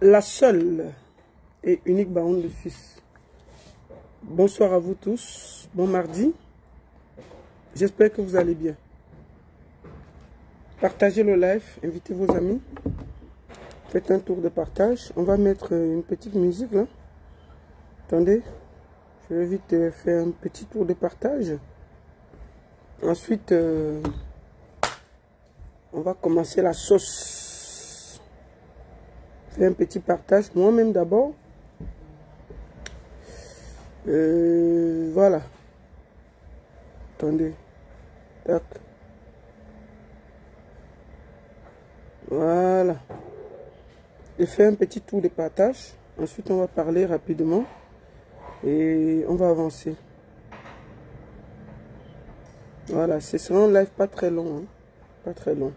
La seule et unique baronne de Suisse. Bonsoir à vous tous. Bon mardi. J'espère que vous allez bien. Partagez le live. Invitez vos amis. Faites un tour de partage. On va mettre une petite musique là. Attendez. Je vais vite faire un petit tour de partage. Ensuite, on va commencer la sauce. Faire un petit partage. Moi-même d'abord. Voilà. Attendez. Tac. Voilà. Je fais un petit tour de partage. Ensuite, on va parler rapidement. Et on va avancer. Voilà. Ce sera un live pas très long. Hein. Pas très long.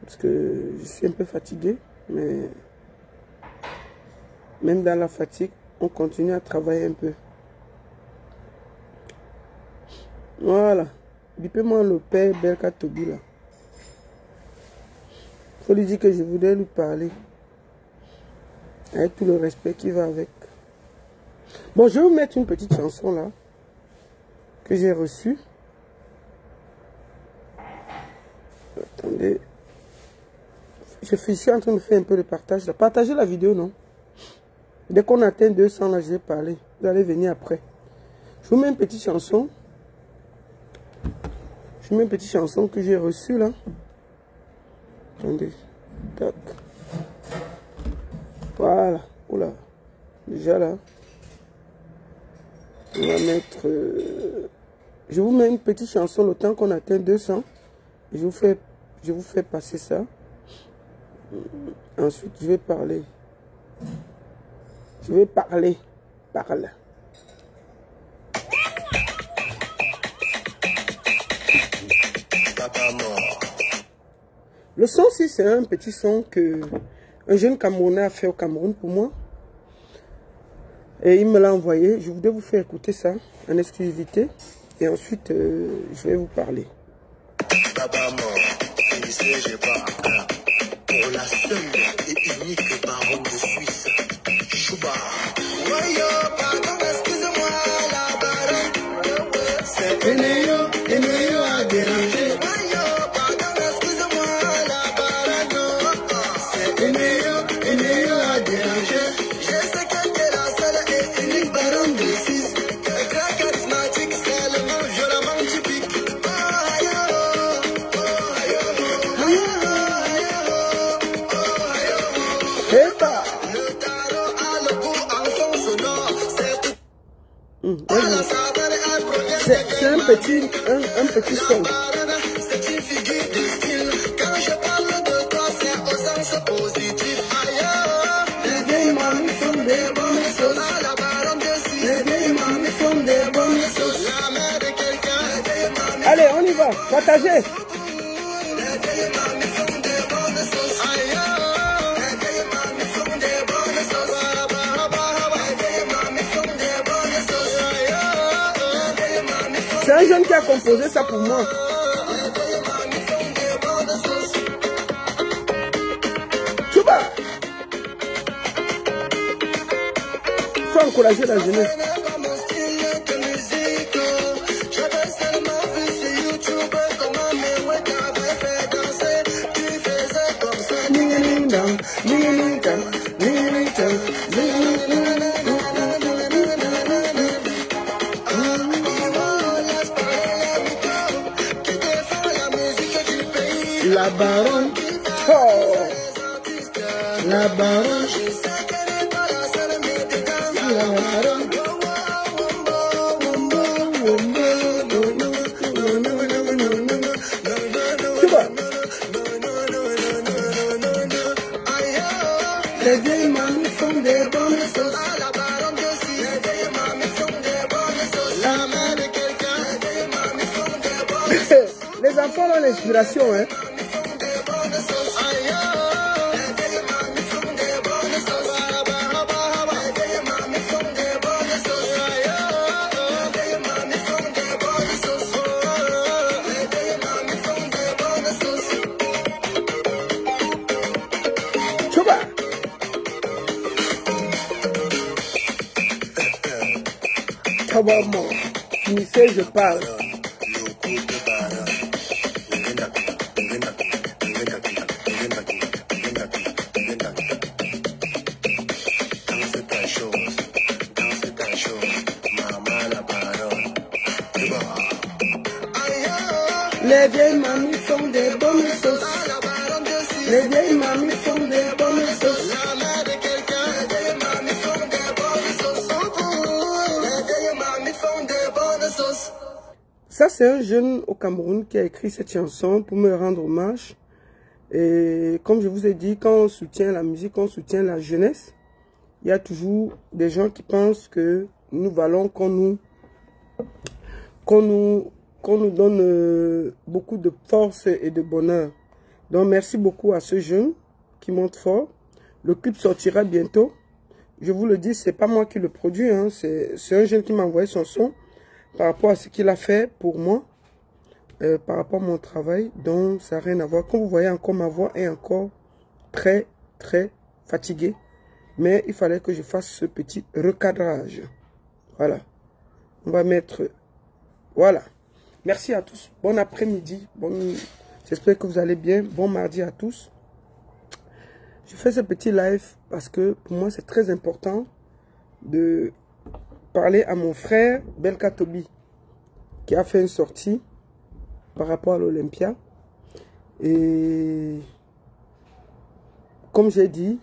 Parce que je suis un peu fatigué. Mais même dans la fatigue, on continue à travailler un peu. Voilà. Bipez-moi le père Belka Tobi là. Il faut lui dire que je voudrais lui parler. Avec tout le respect qui va avec. Bon, je vais vous mettre une petite chanson là. Que j'ai reçue. Attendez. Je suis en train de faire un peu de partage là. Partagez la vidéo, non? Dès qu'on atteint 200 là, je vais parler. Vous allez venir après. Je vous mets une petite chanson. Je vous mets une petite chanson que j'ai reçue là. Attendez. Tac. Voilà. Oula. Déjà là. On va mettre... Je vous mets une petite chanson le temps qu'on atteint 200. Je vous fais passer ça. Ensuite, je vais parler. Je vais parler. Parle. Le son, si c'est un petit son que un jeune Camerounais a fait au Cameroun pour moi. Et il me l'a envoyé. Je voudrais vous faire écouter ça en exclusivité. Et ensuite, je vais vous parler. Pour la seule et unique baronne de Suisse, Chouba. Pardon, excusez-moi, la baronne. C'est Enéo a dérangé. Pardon, excusez-moi, la baronne. C'est Enéo a dérangé. Je sais qu'elle est la seule et unique baronne de Suisse. Très charismatique, c'est le nom violemment typique. C'est un petit son. C'est une figure de style. Quand je parle de toi, c'est au sens positif. Les vieilles mamies font des bonnes choses. La baronne de Suisse. Les vieilles mamies font des bonnes choses. La mère de quelqu'un. Allez, on y va. Partagez. Les vieilles mamies font des bonnes choses. Les vieilles mamies font des bonnes choses. Les vieilles mamies font des bonnes choses. C'est un jeune qui a composé ça pour moi. Chouba! Il faut encourager la jeunesse. La baronne, oh, la baronne, la baronne. Les vieilles mamies font des bonnes choses. La baronne de Suisse. Les vieilles mamies font des bonnes choses. La mère de quelqu'un. Les vieilles mamies font des bonnes choses. Les enfants ont l'inspiration, hein. avoir mort. Finissez, je parle. Les vieilles mamies font des bonnes sauces. Les vieilles mamies font des bonnes sauces. Ça, c'est un jeune au Cameroun qui a écrit cette chanson pour me rendre hommage. Et comme je vous ai dit, quand on soutient la musique, on soutient la jeunesse, il y a toujours des gens qui pensent que nous valons qu'on nous donne beaucoup de force et de bonheur. Donc, merci beaucoup à ce jeune qui monte fort. Le clip sortira bientôt. Je vous le dis, c'est pas moi qui le produis, hein. C'est un jeune qui m'a envoyé son son par rapport à ce qu'il a fait pour moi, par rapport à mon travail. Donc, ça n'a rien à voir. Comme vous voyez, encore ma voix est encore très, très fatiguée. Mais il fallait que je fasse ce petit recadrage. Voilà. On va mettre... Voilà. Merci à tous. Bon après-midi. J'espère que vous allez bien. Bon mardi à tous. Je fais ce petit live parce que pour moi, c'est très important de parler à mon frère Belka Tobi qui a fait une sortie par rapport à l'Olympia. Et comme j'ai dit,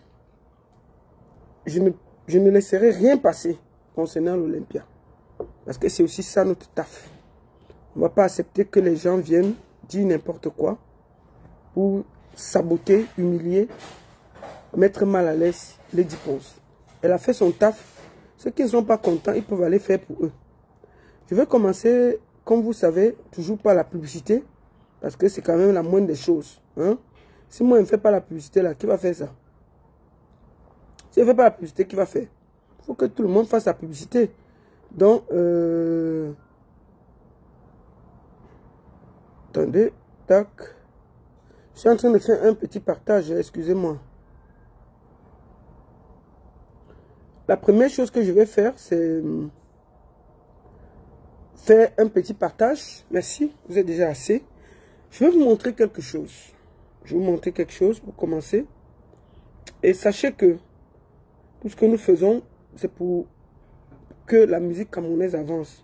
je ne laisserai rien passer concernant l'Olympia. Parce que c'est aussi ça notre taf. On ne va pas accepter que les gens viennent dire n'importe quoi pour saboter, humilier, mettre mal à l'aise les Diponce. Elle a fait son taf. Ceux qui ne sont pas contents, ils peuvent aller faire pour eux. Je vais commencer, comme vous savez, toujours par la publicité. Parce que c'est quand même la moindre des choses. Hein? Si moi, je ne fais pas la publicité là, qui va faire ça? Si je ne fais pas la publicité, qui va faire? Il faut que tout le monde fasse la publicité. Donc, attendez, tac. Je suis en train de faire un petit partage, excusez-moi. La première chose que je vais faire, c'est faire un petit partage. Merci, vous êtes déjà assez. Je vais vous montrer quelque chose. Je vais vous montrer quelque chose pour commencer. Et sachez que tout ce que nous faisons, c'est pour que la musique camerounaise avance.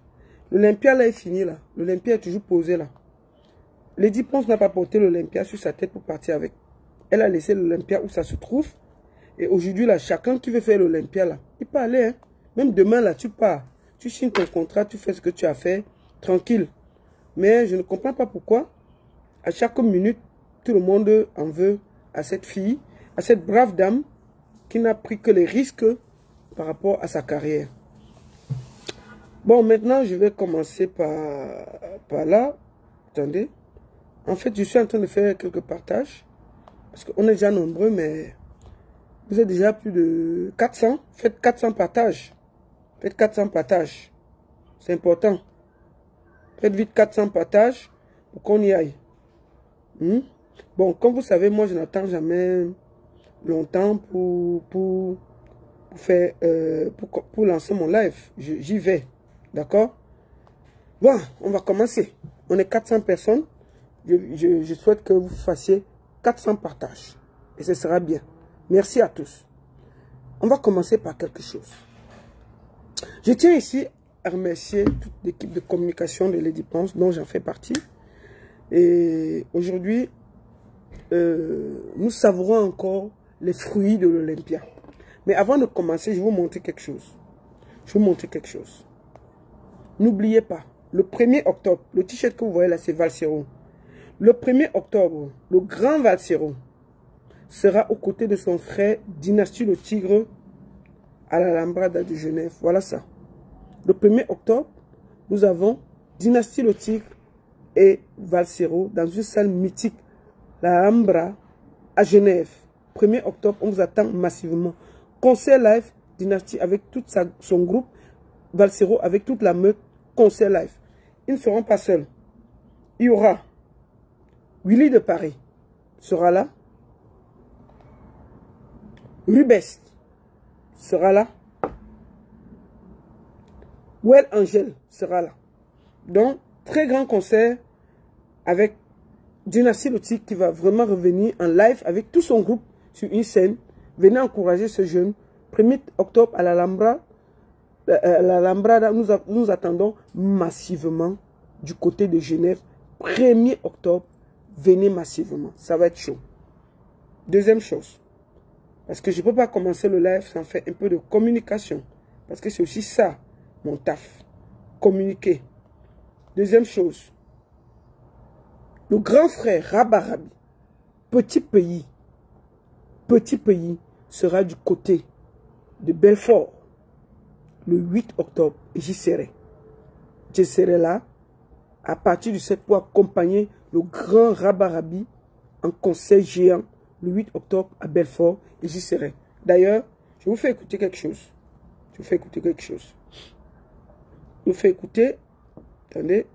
L'Olympia là est fini là. L'Olympia est toujours posé là. Lady Ponce n'a pas porté l'Olympia sur sa tête pour partir avec. Elle a laissé l'Olympia où ça se trouve. Et aujourd'hui là, chacun qui veut faire l'Olympia là, il peut aller. Hein. Même demain là, tu pars. Tu signes ton contrat, tu fais ce que tu as fait. Tranquille. Mais je ne comprends pas pourquoi. À chaque minute, tout le monde en veut à cette fille, à cette brave dame qui n'a pris que les risques par rapport à sa carrière. Bon, maintenant, je vais commencer par là. Attendez. En fait, je suis en train de faire quelques partages. Parce qu'on est déjà nombreux, mais vous êtes déjà plus de 400. Faites 400 partages. Faites 400 partages. C'est important. Faites vite 400 partages pour qu'on y aille. Bon, comme vous savez, moi, je n'attends jamais longtemps pour lancer mon live. J'y vais. D'accord? Bon, on va commencer. On est 400 personnes. Je souhaite que vous fassiez 400 partages. Et ce sera bien. Merci à tous. On va commencer par quelque chose. Je tiens ici à remercier toute l'équipe de communication de Lady Ponce dont j'en fais partie. Et aujourd'hui, nous savourons encore les fruits de l'Olympia. Mais avant de commencer, je vais vous montrer quelque chose. Je vais vous montrer quelque chose. N'oubliez pas, le 1er octobre, le t-shirt que vous voyez là, c'est Valsero. Le 1er octobre, le grand Valsero sera aux côtés de son frère Dynastie le Tigre à la Lambrada de Genève. Voilà ça. Le 1er octobre, nous avons Dynastie le Tigre et Valsero dans une salle mythique, la Alhambra à Genève. 1er octobre, on vous attend massivement. Concert live, Dynastie avec tout son groupe, Valsero avec toute la meute, concert live. Ils ne seront pas seuls. Il y aura Willy de Paris sera là. Rubest sera là. Well Angel sera là. Donc, très grand concert avec Dynastie Lotique qui va vraiment revenir en live avec tout son groupe sur une scène. Venez encourager ce jeune. 1er octobre à l'Alhambra. Nous attendons massivement du côté de Genève. 1er octobre, venez massivement. Ça va être chaud. Deuxième chose. Parce que je ne peux pas commencer le live sans faire un peu de communication. Parce que c'est aussi ça, mon taf. Communiquer. Deuxième chose. Le grand frère Rabarabi, petit pays, sera du côté de Belfort le 8 octobre et j'y serai. Je serai là à partir du 7 pour accompagner le grand Rabarabi en concert géant le 8 octobre à Belfort et j'y serai. D'ailleurs, je vous fais écouter quelque chose. Attendez.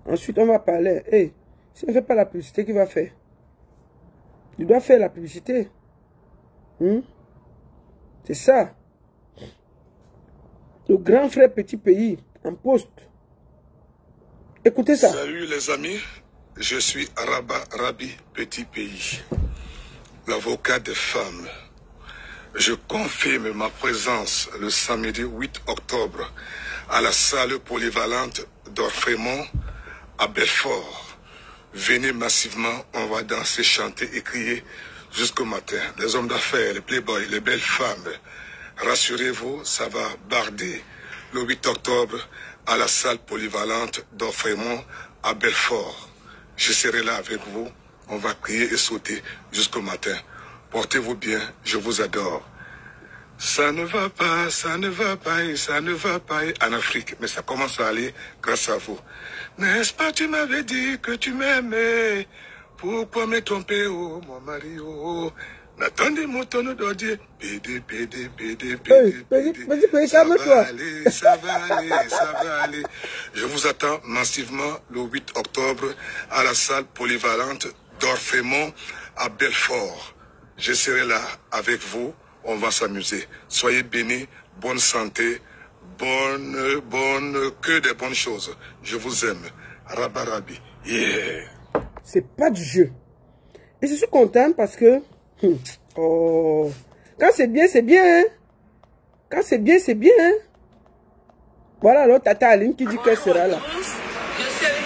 Ensuite, on va parler. Hey, si on ne fait pas la publicité, qui va faire? Il doit faire la publicité. C'est ça. Le grand frère petit pays, en poste. Écoutez ça. Salut les amis, je suis Rabarabi petit pays, l'avocat des femmes. Je confirme ma présence le samedi 8 octobre à la salle polyvalente d'Orfrémont à Belfort. Venez massivement, on va danser, chanter et crier jusqu'au matin. Les hommes d'affaires, les playboys, les belles femmes. Rassurez-vous, ça va barder le 8 octobre à la salle polyvalente d'Orfrémont à Belfort. Je serai là avec vous. On va crier et sauter jusqu'au matin. Portez-vous bien, je vous adore. Ça ne va pas, ça ne va pas en Afrique, mais ça commence à aller grâce à vous. N'est-ce pas, tu m'avais dit que tu m'aimais. Pourquoi me tromper, oh, mon mari, oh. N'attendez mon tonneau d'odier. Ça va aller. Je vous attends massivement le 8 octobre à la salle polyvalente d'Orfrémont à Belfort. Je serai là avec vous. On va s'amuser. Soyez bénis, bonne santé, que des bonnes choses. Je vous aime. Rabarabi. Yeah. C'est pas du jeu. Et je suis content parce que oh, quand c'est bien, c'est bien. Hein? Quand c'est bien, c'est bien. Hein? Voilà alors Tata Aline qui dit qu'elle sera là. Je suis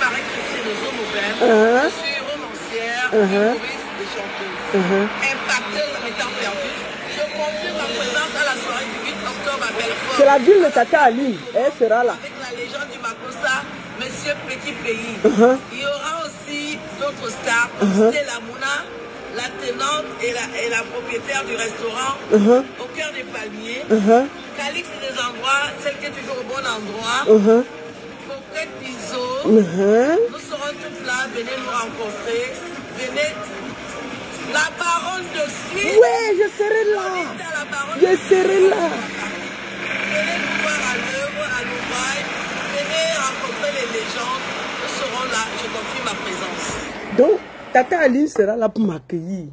Marie-Christine Zomoben. Je suis romancière, humoriste et chanteuse. Impacteuse en étant perdue. Je confirme ma présence à la soirée du 8 octobre à Belfort. C'est la ville de Tata Aline. Elle sera là. Avec la légende du Makossa, Monsieur Petit Pays. Il y aura aussi d'autres stars, Stella Mouna, la tenante et la propriétaire du restaurant au cœur des palmiers. Calix des endroits, celle qui est toujours au bon endroit. Coquette Biseau. Nous serons toutes là, venez nous rencontrer. Venez. La baronne de Suisse. Ouais, je serai là. Je serai là. Venez nous voir à l'œuvre, à l'ouvrage. Venez rencontrer les légendes. Nous serons là, je confie ma présence. Donc, Tata Aline sera là pour m'accueillir.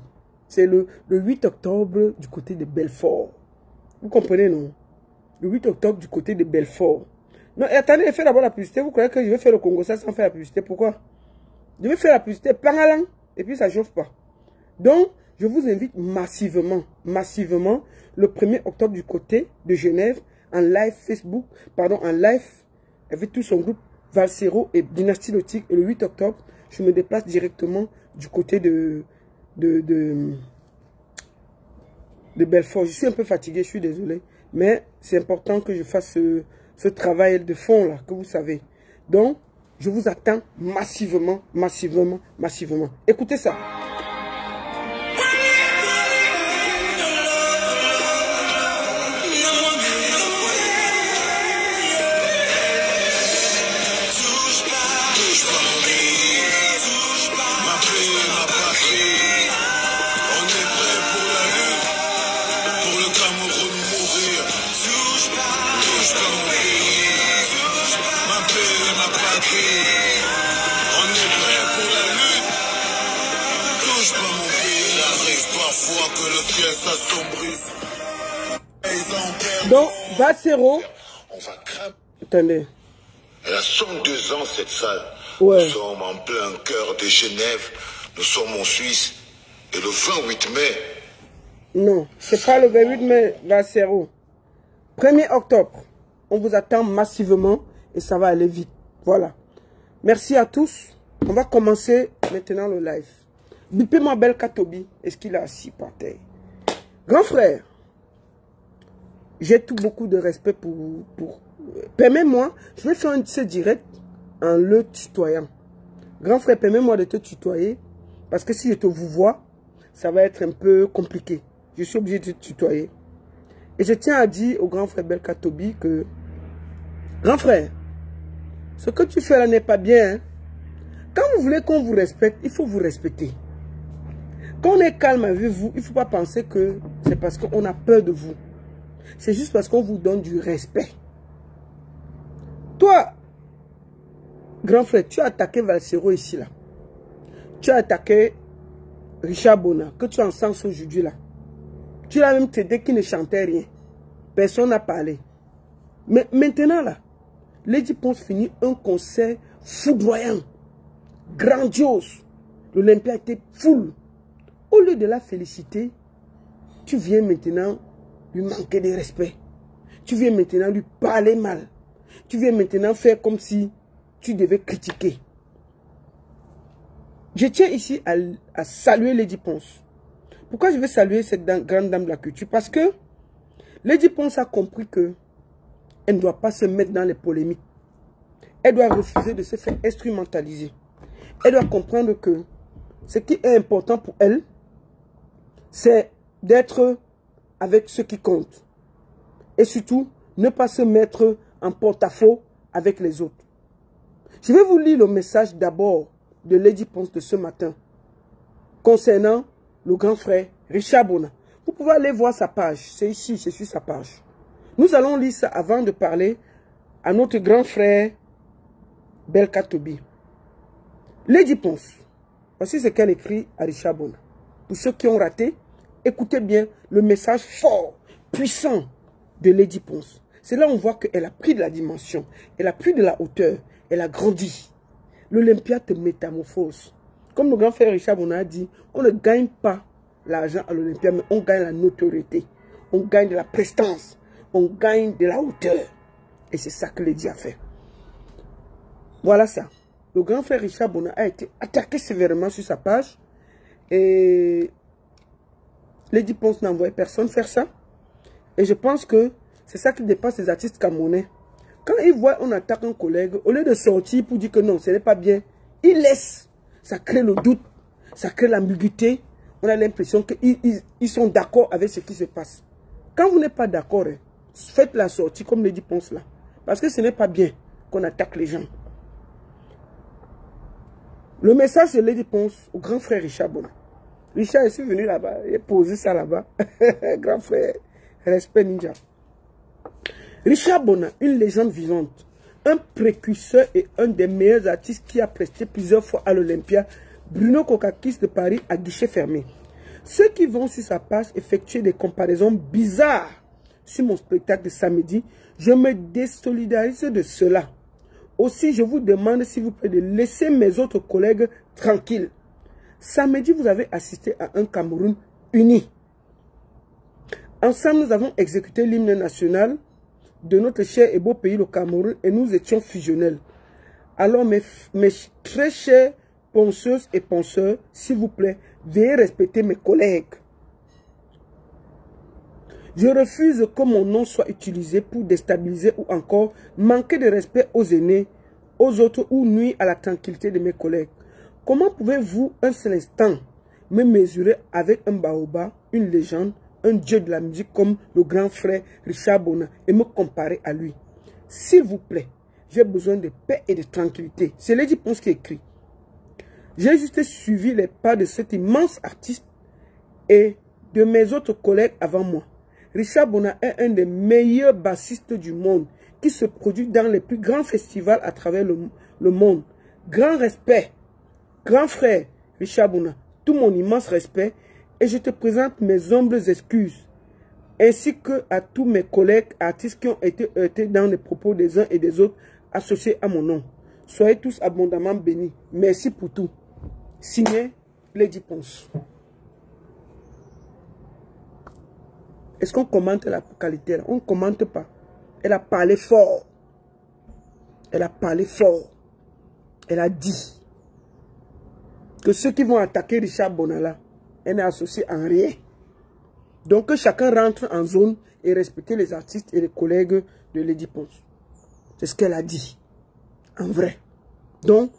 C'est le 8 octobre du côté de Belfort. Vous comprenez, non? Le 8 octobre du côté de Belfort. Non, et attendez, je fais d'abord la publicité. Vous croyez que je vais faire le Congo ça sans faire la publicité? Pourquoi? Je vais faire la publicité, pangalang, et puis ça ne chauffe pas. Donc, je vous invite massivement, le 1er octobre du côté de Genève, en live Facebook, en live avec tout son groupe Valsero et Dynastie Lotique. Et le 8 octobre, je me déplace directement du côté de Belfort. Je suis un peu fatigué, je suis désolé. Mais c'est important que je fasse ce travail de fond là, que vous savez. Donc, je vous attends massivement. Écoutez ça. Donc, Valsero, On va cramer. Attendez. Elle a 102 ans, cette salle. Ouais. Nous sommes en plein cœur de Genève. Nous sommes en Suisse. Et le 28 mai... Non, c'est pas le 28 mai, Vassero. 1er octobre. On vous attend massivement et ça va aller vite. Voilà. Merci à tous. On va commencer maintenant le live. Bipez-moi Belka Tobi. Est-ce qu'il est assis par terre? Grand frère, j'ai beaucoup de respect pour... Permets-moi, je vais faire ce direct en le tutoyant. Grand frère, permets-moi de te tutoyer. Parce que si je te vous vois, ça va être un peu compliqué. Je suis obligé de te tutoyer. Et je tiens à dire au grand frère Belka Tobi que... Grand frère, ce que tu fais là n'est pas bien. Hein? Quand vous voulez qu'on vous respecte, il faut vous respecter. Quand on est calme avec vous, il ne faut pas penser que c'est parce qu'on a peur de vous. C'est juste parce qu'on vous donne du respect. Toi, grand frère, tu as attaqué Valsero ici, là. Tu as attaqué Richard Bona, que tu encenses aujourd'hui, là. Tu l'as même traité qui ne chantait rien. Personne n'a parlé. Mais maintenant, là, Lady Ponce finit un concert foudroyant, grandiose. L'Olympia était full. Au lieu de la féliciter, tu viens maintenant lui manquer de respect. Tu viens maintenant lui parler mal. Tu viens maintenant faire comme si tu devais critiquer. Je tiens ici à saluer Lady Ponce. Pourquoi je veux saluer cette grande dame de la culture? Parce que Lady Ponce a compris que elle ne doit pas se mettre dans les polémiques. Elle doit refuser de se faire instrumentaliser. Elle doit comprendre que ce qui est important pour elle, c'est d'être avec ce qui compte. Et surtout, ne pas se mettre en porte-à-faux avec les autres. Je vais vous lire le message d'abord de Lady Ponce de ce matin concernant le grand frère Richard Bona. Vous pouvez aller voir sa page. C'est ici, c'est sur sa page. Nous allons lire ça avant de parler à notre grand frère Belka Tobi. Lady Ponce, voici ce qu'elle écrit à Richard Bona. Pour ceux qui ont raté, écoutez bien le message fort, puissant de Lady Ponce. C'est là où on voit qu'elle a pris de la dimension, elle a pris de la hauteur, elle a grandi. L'Olympia te métamorphose. Comme le grand frère Richard Bona a dit, on ne gagne pas l'argent à l'Olympia, mais on gagne la notoriété, on gagne de la prestance, on gagne de la hauteur. Et c'est ça que Lady a fait. Voilà ça. Le grand frère Richard Bona a été attaqué sévèrement sur sa page. Et Lady Ponce n'a envoyé personne faire ça. Et je pense que c'est ça qui dépasse les artistes camerounais. Quand ils voient on attaque un collègue, au lieu de sortir pour dire que non, ce n'est pas bien, ils laissent. Ça crée le doute, ça crée l'ambiguïté. On a l'impression qu'ils sont d'accord avec ce qui se passe. Quand vous n'êtes pas d'accord, hein, faites la sortie comme Lady Ponce là. Parce que ce n'est pas bien qu'on attaque les gens. Le message de Lady Ponce au grand frère Richard Bona. Richard, je suis venu là-bas, il a posé ça là-bas. Grand frère, respect ninja. Richard Bona, une légende vivante, un précurseur et un des meilleurs artistes qui a presté plusieurs fois à l'Olympia, Bruno Kokakis de Paris à guichet fermé. Ceux qui vont sur sa page effectuer des comparaisons bizarres sur mon spectacle de samedi, je me désolidarise de cela. Aussi, je vous demande s'il vous plaît de laisser mes autres collègues tranquilles. Samedi, vous avez assisté à un Cameroun uni. Ensemble, nous avons exécuté l'hymne national de notre cher et beau pays, le Cameroun, et nous étions fusionnels. Alors, mes très chers ponceuses et ponceurs, s'il vous plaît, veuillez respecter mes collègues. Je refuse que mon nom soit utilisé pour déstabiliser ou encore manquer de respect aux aînés, aux autres ou nuire à la tranquillité de mes collègues. Comment pouvez-vous un seul instant me mesurer avec un baobab, une légende, un dieu de la musique comme le grand frère Richard Bona et me comparer à lui? S'il vous plaît, j'ai besoin de paix et de tranquillité. C'est Lady Ponce qui écrit. J'ai juste suivi les pas de cet immense artiste et de mes autres collègues avant moi. Richard Bona est un des meilleurs bassistes du monde qui se produit dans les plus grands festivals à travers le monde. Grand respect, grand frère Richard Bona, tout mon immense respect et je te présente mes humbles excuses. ainsi que à tous mes collègues artistes qui ont été heurtés dans les propos des uns et des autres associés à mon nom. Soyez tous abondamment bénis. Merci pour tout. Signé Lady Ponce. Est-ce qu'on commente la qualité là? On ne commente pas. Elle a parlé fort. Elle a parlé fort. Elle a dit que ceux qui vont attaquer Richard Bonala, elle n'est associée en rien. Donc que chacun rentre en zone et respecte les artistes et les collègues de Lady Ponce. C'est ce qu'elle a dit. En vrai. Donc,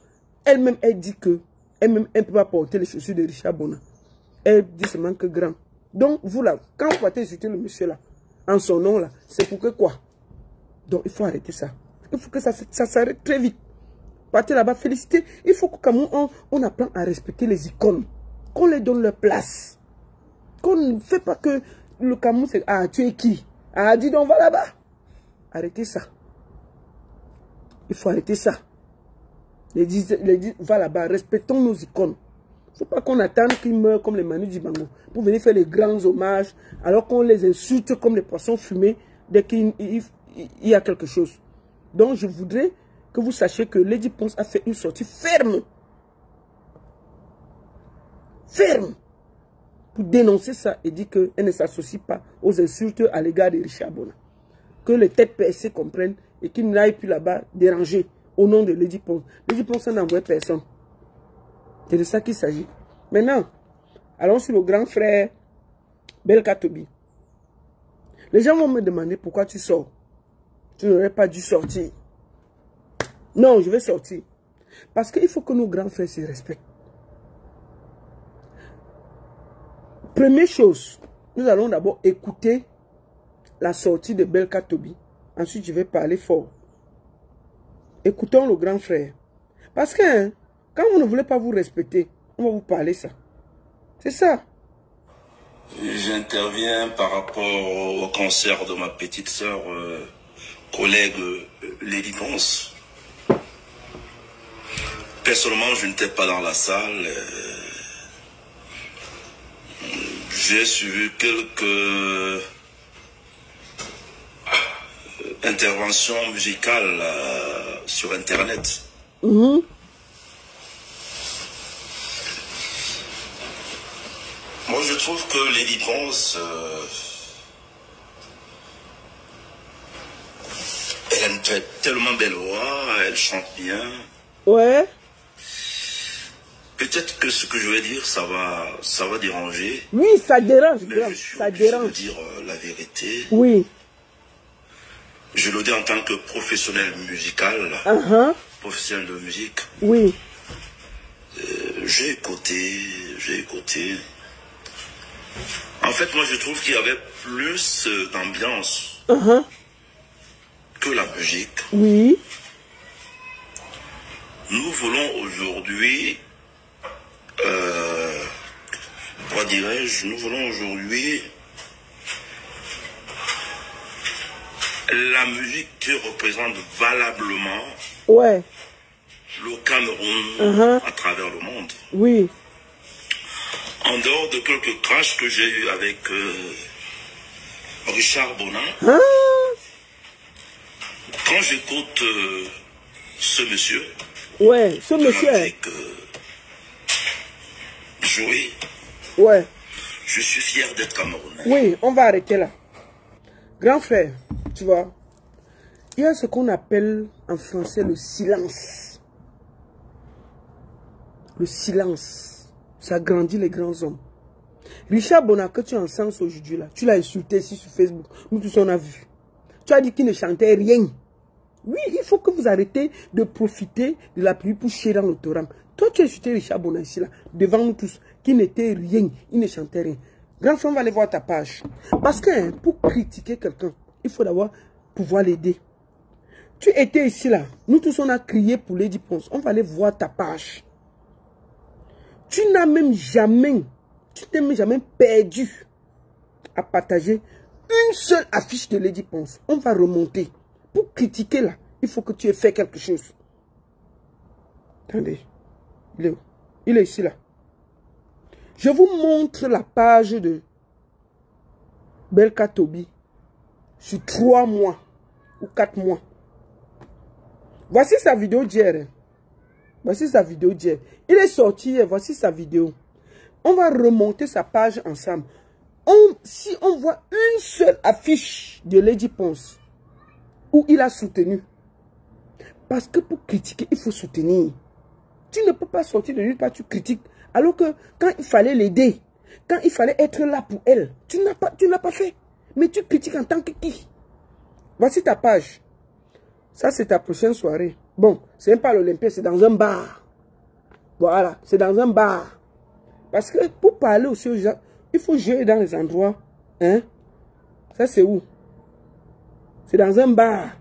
elle-même, elle dit que elle-même, elle ne peut pas porter les chaussures de Richard Bonala. Elle dit seulement que grand. Donc, vous là, quand vous partez insulter le monsieur là, en son nom là, c'est pour que quoi? Donc, il faut arrêter ça. Il faut que ça s'arrête très vite. Partez là-bas, féliciter. Il faut qu'au Cameroun, on apprend à respecter les icônes. Qu'on les donne leur place. Qu'on ne fait pas que le Cameroun, c'est... Ah, tu es qui? Ah, dis donc, va là-bas. Arrêtez ça. Il faut arrêter ça. Va là-bas, respectons nos icônes. Il ne faut pas qu'on attende qu'ils meurent comme les Manu Dibango pour venir faire les grands hommages alors qu'on les insulte comme les poissons fumés dès qu'il y a quelque chose. Donc, je voudrais que vous sachiez que Lady Ponce a fait une sortie ferme. Ferme. Pour dénoncer ça et dire qu'elle ne s'associe pas aux insultes à l'égard de Richard Bonala. Que les têtes percées comprennent et qu'ils n'aillent plus là-bas déranger au nom de Lady Ponce. Lady Ponce n'envoie personne. C'est de ça qu'il s'agit. Maintenant, allons sur le grand frère Belka Tobi. Les gens vont me demander pourquoi tu sors. Tu n'aurais pas dû sortir. Non, je vais sortir. Parce qu'il faut que nos grands frères se respectent. Première chose, nous allons d'abord écouter la sortie de Belka Tobi. Ensuite, je vais parler fort. Écoutons le grand frère. Parce que quand vous ne voulez pas vous respecter, on va vous parler ça. C'est ça. J'interviens par rapport au concert de ma petite sœur, collègue Lady Ponce. Personnellement, je n'étais pas dans la salle. J'ai suivi quelques interventions musicales sur Internet. Moi, je trouve que Lady Ponce, elle a une tellement belle voix, elle chante bien. Ouais. Peut-être que ce que je vais dire, ça va déranger. Oui, ça dérange. Mais je suis ça obligé dérange. de dire la vérité. Oui. Je le dis en tant que professionnel musical, professionnel de musique. Oui. J'ai écouté. En fait, moi, je trouve qu'il y avait plus d'ambiance que la musique. Oui. Nous voulons aujourd'hui, comment dirais-je, nous voulons aujourd'hui la musique qui représente valablement le Cameroun à travers le monde. Oui. En dehors de quelques crashs que j'ai eu avec Richard Bonala, quand j'écoute ce monsieur, ce monsieur jouer, je suis fier d'être Camerounais. Oui, on va arrêter là. Grand frère, tu vois, il y a ce qu'on appelle en français le silence. Le silence. Ça grandit les grands hommes. Richard Bonala, que tu encenses aujourd'hui là, tu l'as insulté ici sur Facebook. Nous tous on a vu. Tu as dit qu'il ne chantait rien. Oui, il faut que vous arrêtez de profiter de la pluie pour chier dans le torrent. Toi, tu as insulté Richard Bonala ici là, devant nous tous, qui n'était rien, il ne chantait rien. Grand frère, on va aller voir ta page. Parce que pour critiquer quelqu'un, il faut d'abord pouvoir l'aider. Tu étais ici là, nous tous on a crié pour Lady Ponce. On va aller voir ta page. Tu n'as même jamais, tu t'es même jamais perdu à partager une seule affiche de Lady Ponce. On va remonter. Pour critiquer là, il faut que tu aies fait quelque chose. Attendez, il est où? Il est ici là. Je vous montre la page de Belka Tobi sur 3 mois ou 4 mois. Voici sa vidéo d'hier. Voici sa vidéo d'hier. Il est sorti hier. Voici sa vidéo. On va remonter sa page ensemble. Si on voit une seule affiche de Lady Ponce où il a soutenu. Parce que pour critiquer, il faut soutenir. Tu ne peux pas sortir de nulle part, tu critiques. Alors que quand il fallait l'aider, quand il fallait être là pour elle, tu n'as pas fait. Mais tu critiques en tant que qui? Voici ta page. Ça, c'est ta prochaine soirée. Bon, c'est même pas l'Olympia, c'est dans un bar. Voilà, c'est dans un bar. Parce que pour parler aussi aux gens, il faut jouer dans les endroits. Hein? Ça, c'est où? C'est dans un bar.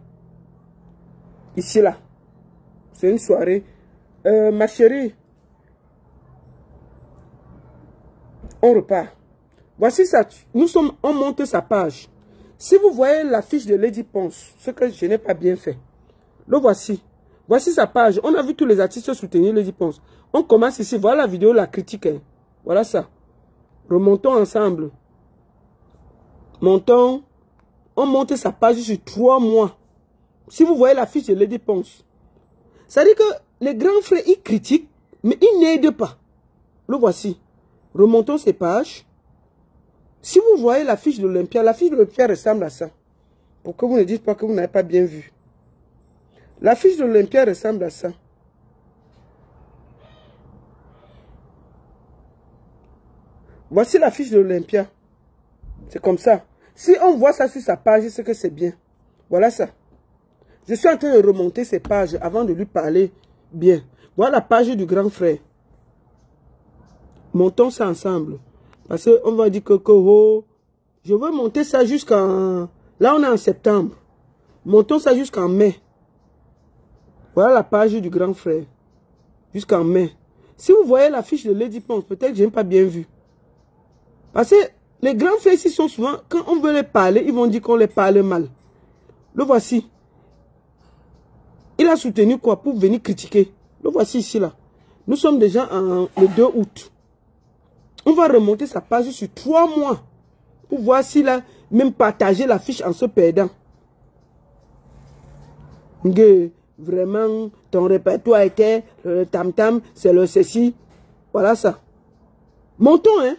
Ici, là. C'est une soirée. Ma chérie. On repart. Voici ça. On monte sa page. Si vous voyez la fiche de Lady Ponce, ce que je n'ai pas bien fait. Le voici. Voici sa page. On a vu tous les artistes soutenir Lady Ponce. On commence ici. Voilà la vidéo, la critique. Hein. Voilà ça. Remontons ensemble. Montons. On monte sa page sur 3 mois. Si vous voyez la fiche de Lady Ponce. Ça dit que les grands frères, ils critiquent, mais ils n'aident pas. Le voici. Remontons ces pages. Si vous voyez la fiche de l'Olympia, la fiche de l'Olympia ressemble à ça. Pour que vous ne dites pas que vous n'avez pas bien vu. La fiche de l'Olympia ressemble à ça. Voici la fiche de l'Olympia. C'est comme ça. Si on voit ça sur sa page, c'est que c'est bien. Voilà ça. Je suis en train de remonter ces pages avant de lui parler bien. Voilà la page du grand frère. Montons ça ensemble. Parce qu'on va dire que je veux monter ça jusqu'en... Là, on est en septembre. Montons ça jusqu'en mai. Voilà la page du grand frère. Jusqu'en mai. Si vous voyez la fiche de Lady Ponce, peut-être que je n'ai pas bien vu. Parce que les grands frères ici sont souvent... Quand on veut les parler, ils vont dire qu'on les parle mal. Le voici. Il a soutenu quoi pour venir critiquer. Le voici ici là. Nous sommes déjà le 2 août. On va remonter sa page sur 3 mois. Pour voir s'il a même partagé la fiche en se perdant. Vraiment, ton répertoire était le tam-tam, c'est le ceci. Voilà ça. Montons, hein.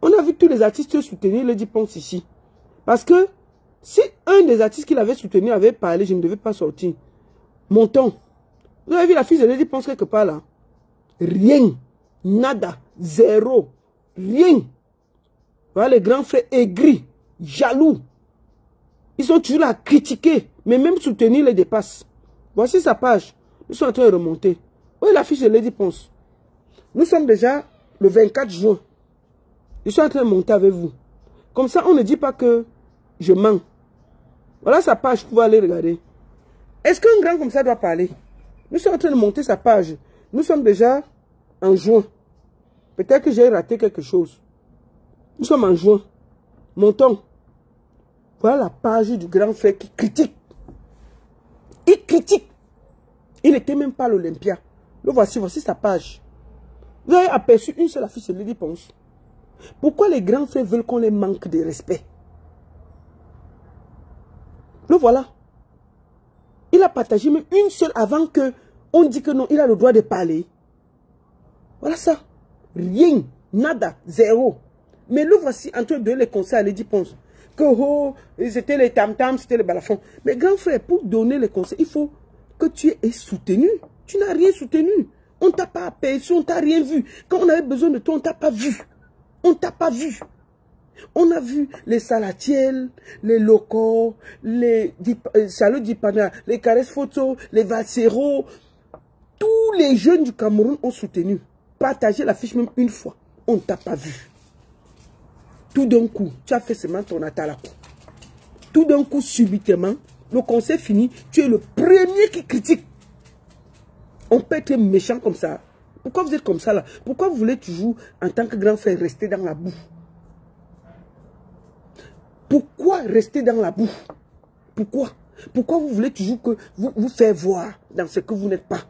On a vu tous les artistes soutenir Lady Ponce ici. Parce que si un des artistes qu'il avait soutenu avait parlé, je ne devais pas sortir. Montons. Vous avez vu la fiche de Lady Ponce quelque part là? Rien. Nada. Zéro. Rien. Voilà les grands frères aigris, jaloux. Ils sont toujours là à critiquer, mais même soutenir les dépasse. Voici sa page. Nous sommes en train de remonter. Où est la fiche de Lady Ponce? Nous sommes déjà le 24 juin. Je suis en train de monter avec vous. Comme ça, on ne dit pas que je mens. Voilà sa page, vous pouvez aller regarder. Est-ce qu'un grand comme ça doit parler? Nous sommes en train de monter sa page. Nous sommes déjà en juin. Peut-être que j'ai raté quelque chose. Nous sommes en juin. Montons. Voilà la page du grand frère qui critique. Il critique. Il n'était même pas à l'Olympia. Le voici, voici sa page. Vous avez aperçu une seule affiche de Lady Ponce. Pourquoi les grands frères veulent qu'on les manque de respect? Le voilà. Il a partagé même une seule avant que on dit que non, il a le droit de parler. Voilà ça. Rien, nada, zéro. Mais le voici en train de donner les conseils à Lady Ponce. Que c'était les tam-tam, c'était les balafons. Mais grand frère, pour donner les conseils, il faut que tu aies soutenu. Tu n'as rien soutenu. On ne t'a pas aperçu, on ne t'a rien vu. Quand on avait besoin de toi, on ne t'a pas vu. On ne t'a pas vu. On a vu les salatiels, les locaux, les Charlotte Dipana, les caresses photos, les Valsero. Tous les jeunes du Cameroun ont soutenu. Partagé la fiche même une fois. On ne t'a pas vu. Tout d'un coup, tu as fait seulement ton atalaco. Tout d'un coup, subitement, le conseil fini, tu es le premier qui critique. On peut être méchant comme ça. Pourquoi vous êtes comme ça là? Pourquoi vous voulez toujours, en tant que grand frère, rester dans la boue? Pourquoi rester dans la boue? Pourquoi? Pourquoi vous voulez toujours que vous faire voir dans ce que vous n'êtes pas?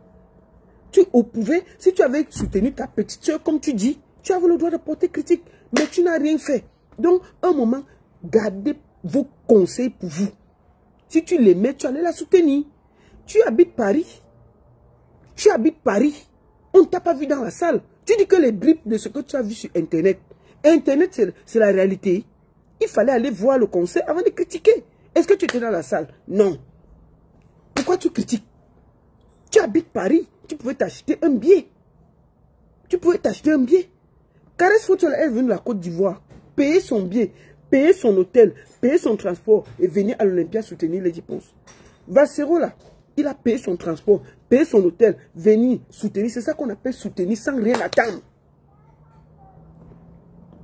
Tu pouvais, si tu avais soutenu ta petite soeur, comme tu dis, tu avais le droit de porter critique. Mais tu n'as rien fait. Donc, un moment, gardez vos conseils pour vous. Si tu les mets, tu allais la soutenir. Tu habites Paris. Tu habites Paris. On ne t'a pas vu dans la salle. Tu dis que les bribes de ce que tu as vu sur Internet. Internet, c'est la réalité. Il fallait aller voir le conseil avant de critiquer. Est-ce que tu étais dans la salle? Non. Pourquoi tu critiques? Tu habites Paris. Tu pouvais t'acheter un billet. Tu pouvais t'acheter un billet. Caresse Photo est venu de la Côte d'Ivoire. Payer son billet. Payer son hôtel. Payer son transport. Et venir à l'Olympia soutenir Lady Ponce. Vassero là. Il a payé son transport. Payé son hôtel. Venir soutenir. C'est ça qu'on appelle soutenir sans rien attendre.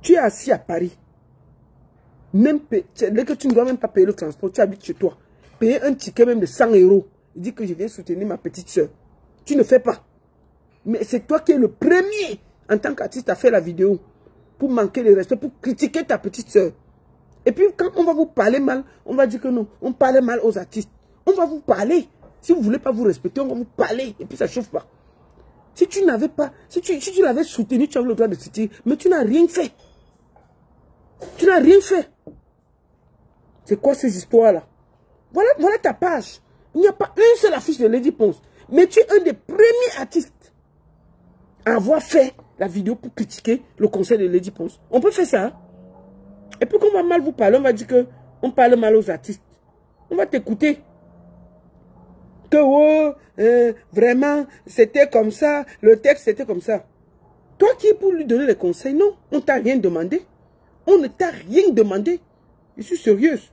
Tu es assis à Paris. Même que tu ne dois même pas payer le transport, tu habites chez toi. Payer un ticket même de 100 €. Il dit que je viens soutenir ma petite soeur. Tu ne fais pas. Mais c'est toi qui es le premier, en tant qu'artiste, à faire la vidéo. Pour manquer de respect, pour critiquer ta petite soeur. Et puis quand on va vous parler mal, on va dire que non, on parle mal aux artistes. On va vous parler. Si vous ne voulez pas vous respecter, on va vous parler. Et puis ça ne chauffe pas. Si tu n'avais pas, si tu l'avais soutenu, tu avais le droit de soutenir. Mais tu n'as rien fait. Tu n'as rien fait. C'est quoi ces histoires-là? Voilà ta page. Il n'y a pas une seule affiche de Lady Ponce. Mais tu es un des premiers artistes à avoir fait la vidéo pour critiquer le conseil de Lady Ponce. On peut faire ça. Hein? Et puis quand on va mal vous parler, on va dire qu'on parle mal aux artistes. On va t'écouter. Que oh, vraiment, c'était comme ça. Le texte, c'était comme ça. Toi qui es pour lui donner les conseils, non. On ne t'a rien demandé. On ne t'a rien demandé. Je suis sérieuse.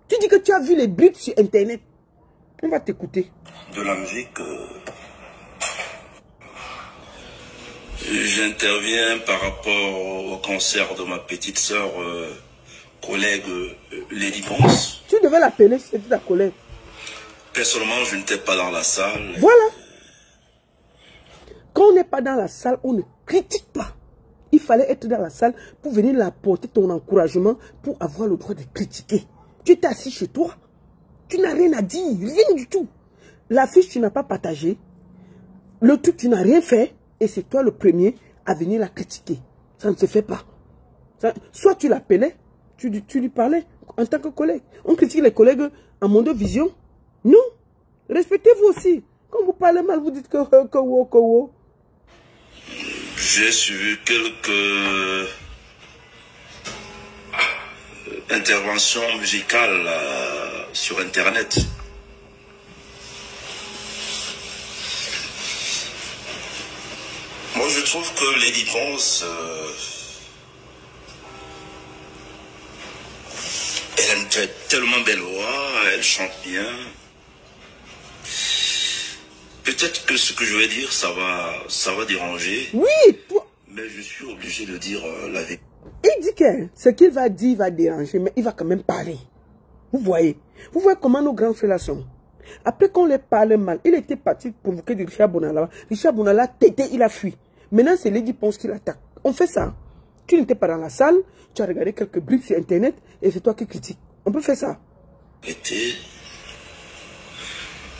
Tu dis que tu as vu les bribes sur Internet. On va t'écouter. De la musique, j'interviens par rapport au concert de ma petite sœur, collègue Lady Ponce. Tu devais l'appeler si c'était ta collègue. Personnellement, je n'étais pas dans la salle. Voilà. Quand on n'est pas dans la salle, on ne critique pas. Il fallait être dans la salle pour venir apporter ton encouragement pour avoir le droit de critiquer. Tu étais assis chez toi. Tu n'as rien à dire, rien du tout. L'affiche, tu n'as pas partagé. Le truc, tu n'as rien fait. Et c'est toi le premier à venir la critiquer. Ça ne se fait pas. Soit tu l'appelais, tu lui parlais en tant que collègue. On critique les collègues en mode vision. Non. Respectez-vous aussi. Quand vous parlez mal, vous dites que wow. J'ai suivi quelques interventions musicales sur Internet. Moi, je trouve que Lady Ponce, elle a une tellement belle voix, elle chante bien. Peut-être que ce que je vais dire, ça va déranger. Oui, toi. Mais je suis obligé de dire la vérité. Il dit que ce qu'il va dire va déranger, mais il va quand même parler. Vous voyez comment nos grands frères là sont. Après qu'on les parle mal, il était parti provoquer du Richard Bonala. Richard Bonala têté, il a fui. Maintenant, c'est Lady Ponce qui l'attaque. On fait ça. Tu n'étais pas dans la salle, tu as regardé quelques bribes sur Internet et c'est toi qui critiques. On peut faire ça.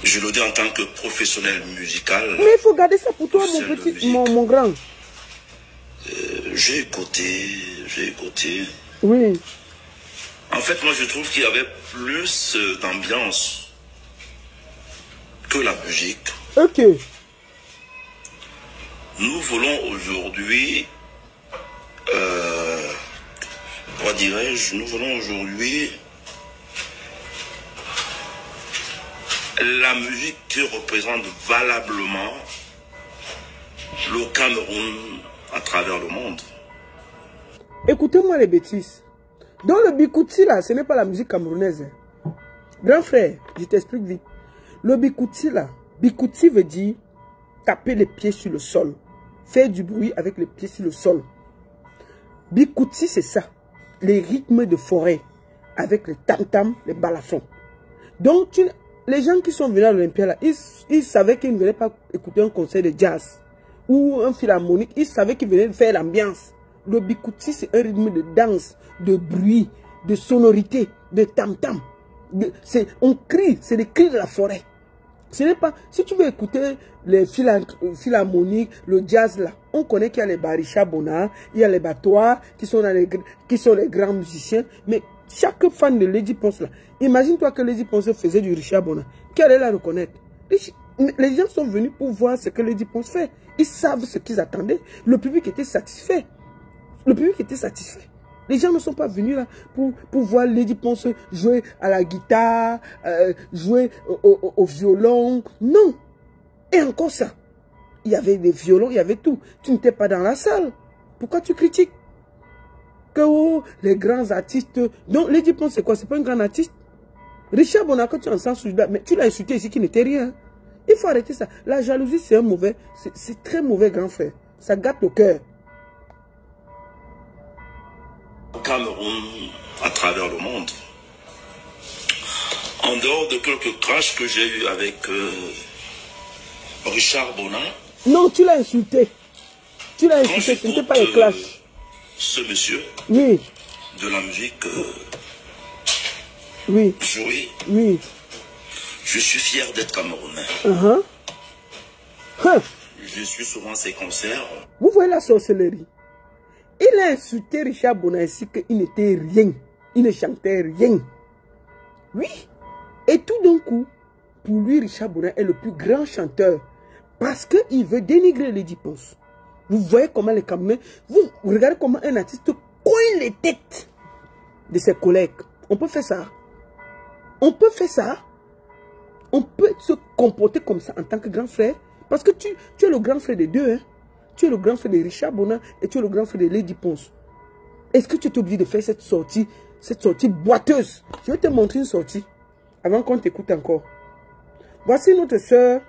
Je le dis en tant que professionnel musical. Mais il faut garder ça pour toi, mon grand. J'ai écouté. Oui. En fait, moi, je trouve qu'il y avait plus d'ambiance que la musique. Ok. Nous voulons aujourd'hui, comment dirais-je, nous voulons aujourd'hui la musique qui représente valablement le Cameroun à travers le monde. Écoutez-moi les bêtises. Dans le Bikouti là, ce n'est pas la musique camerounaise. Grand frère, je t'explique vite. Le Bikouti là, Bikouti veut dire taper les pieds sur le sol. Faire du bruit avec les pieds sur le sol. Bikouti c'est ça. Les rythmes de forêt. Avec les tam-tam, les balafons. Donc les gens qui sont venus à l'Olympia là, ils savaient qu'ils ne venaient pas écouter un concert de jazz. Ou un philharmonique. Ils savaient qu'ils venaient faire l'ambiance. Le Bikouti c'est un rythme de danse, de bruit, de sonorité, de tam-tam. On crie, c'est les cris de la forêt. Ce n'est pas... Si tu veux écouter les philharmoniques, le jazz là, on connaît qu'il y a les Barisha Bona, il y a les Batois qui sont les grands musiciens. Mais chaque fan de Lady Ponce là, imagine-toi que Lady Ponce faisait du Richard Bona. Qui allait la reconnaître? Les gens sont venus pour voir ce que Lady Ponce fait. Ils savent ce qu'ils attendaient. Le public était satisfait. Le public était satisfait. Les gens ne sont pas venus là pour voir Lady Ponce jouer à la guitare, jouer au violon. Non. Et encore ça. Il y avait des violons, il y avait tout. Tu n'étais pas dans la salle. Pourquoi tu critiques? Que oh, les grands artistes... Donc Lady Ponce c'est quoi? C'est pas un grand artiste? Richard Bona, quand tu en sens, mais tu l'as insulté ici qui n'était rien. Il faut arrêter ça. La jalousie c'est un mauvais, c'est très mauvais grand frère. Ça gâte le cœur. Cameroun, à travers le monde. En dehors de quelques crashs que j'ai eu avec Richard Bona. Non, tu l'as insulté. Tu l'as insulté, ce n'était pas un clash. Ce monsieur, oui, de la musique oui, jouée, oui, je suis fier d'être Camerounais. Je suis souvent à ses concerts. Vous voyez la sorcellerie. Il a insulté Richard Bona ici qu'il n'était rien. Il ne chantait rien. Oui. Et tout d'un coup, pour lui, Richard Bona est le plus grand chanteur. Parce qu'il veut dénigrer Lady Ponce. Vous voyez comment les Camerounais... Vous regardez comment un artiste cogne les têtes de ses collègues. On peut faire ça. On peut faire ça. On peut se comporter comme ça en tant que grand frère. Parce que tu es le grand frère des deux. Hein. Tu es le grand frère de Richard Bona et tu es le grand frère de Lady Ponce. Est-ce que tu es obligé de faire cette sortie boiteuse? Je vais te montrer une sortie avant qu'on t'écoute encore. Voici notre soeur.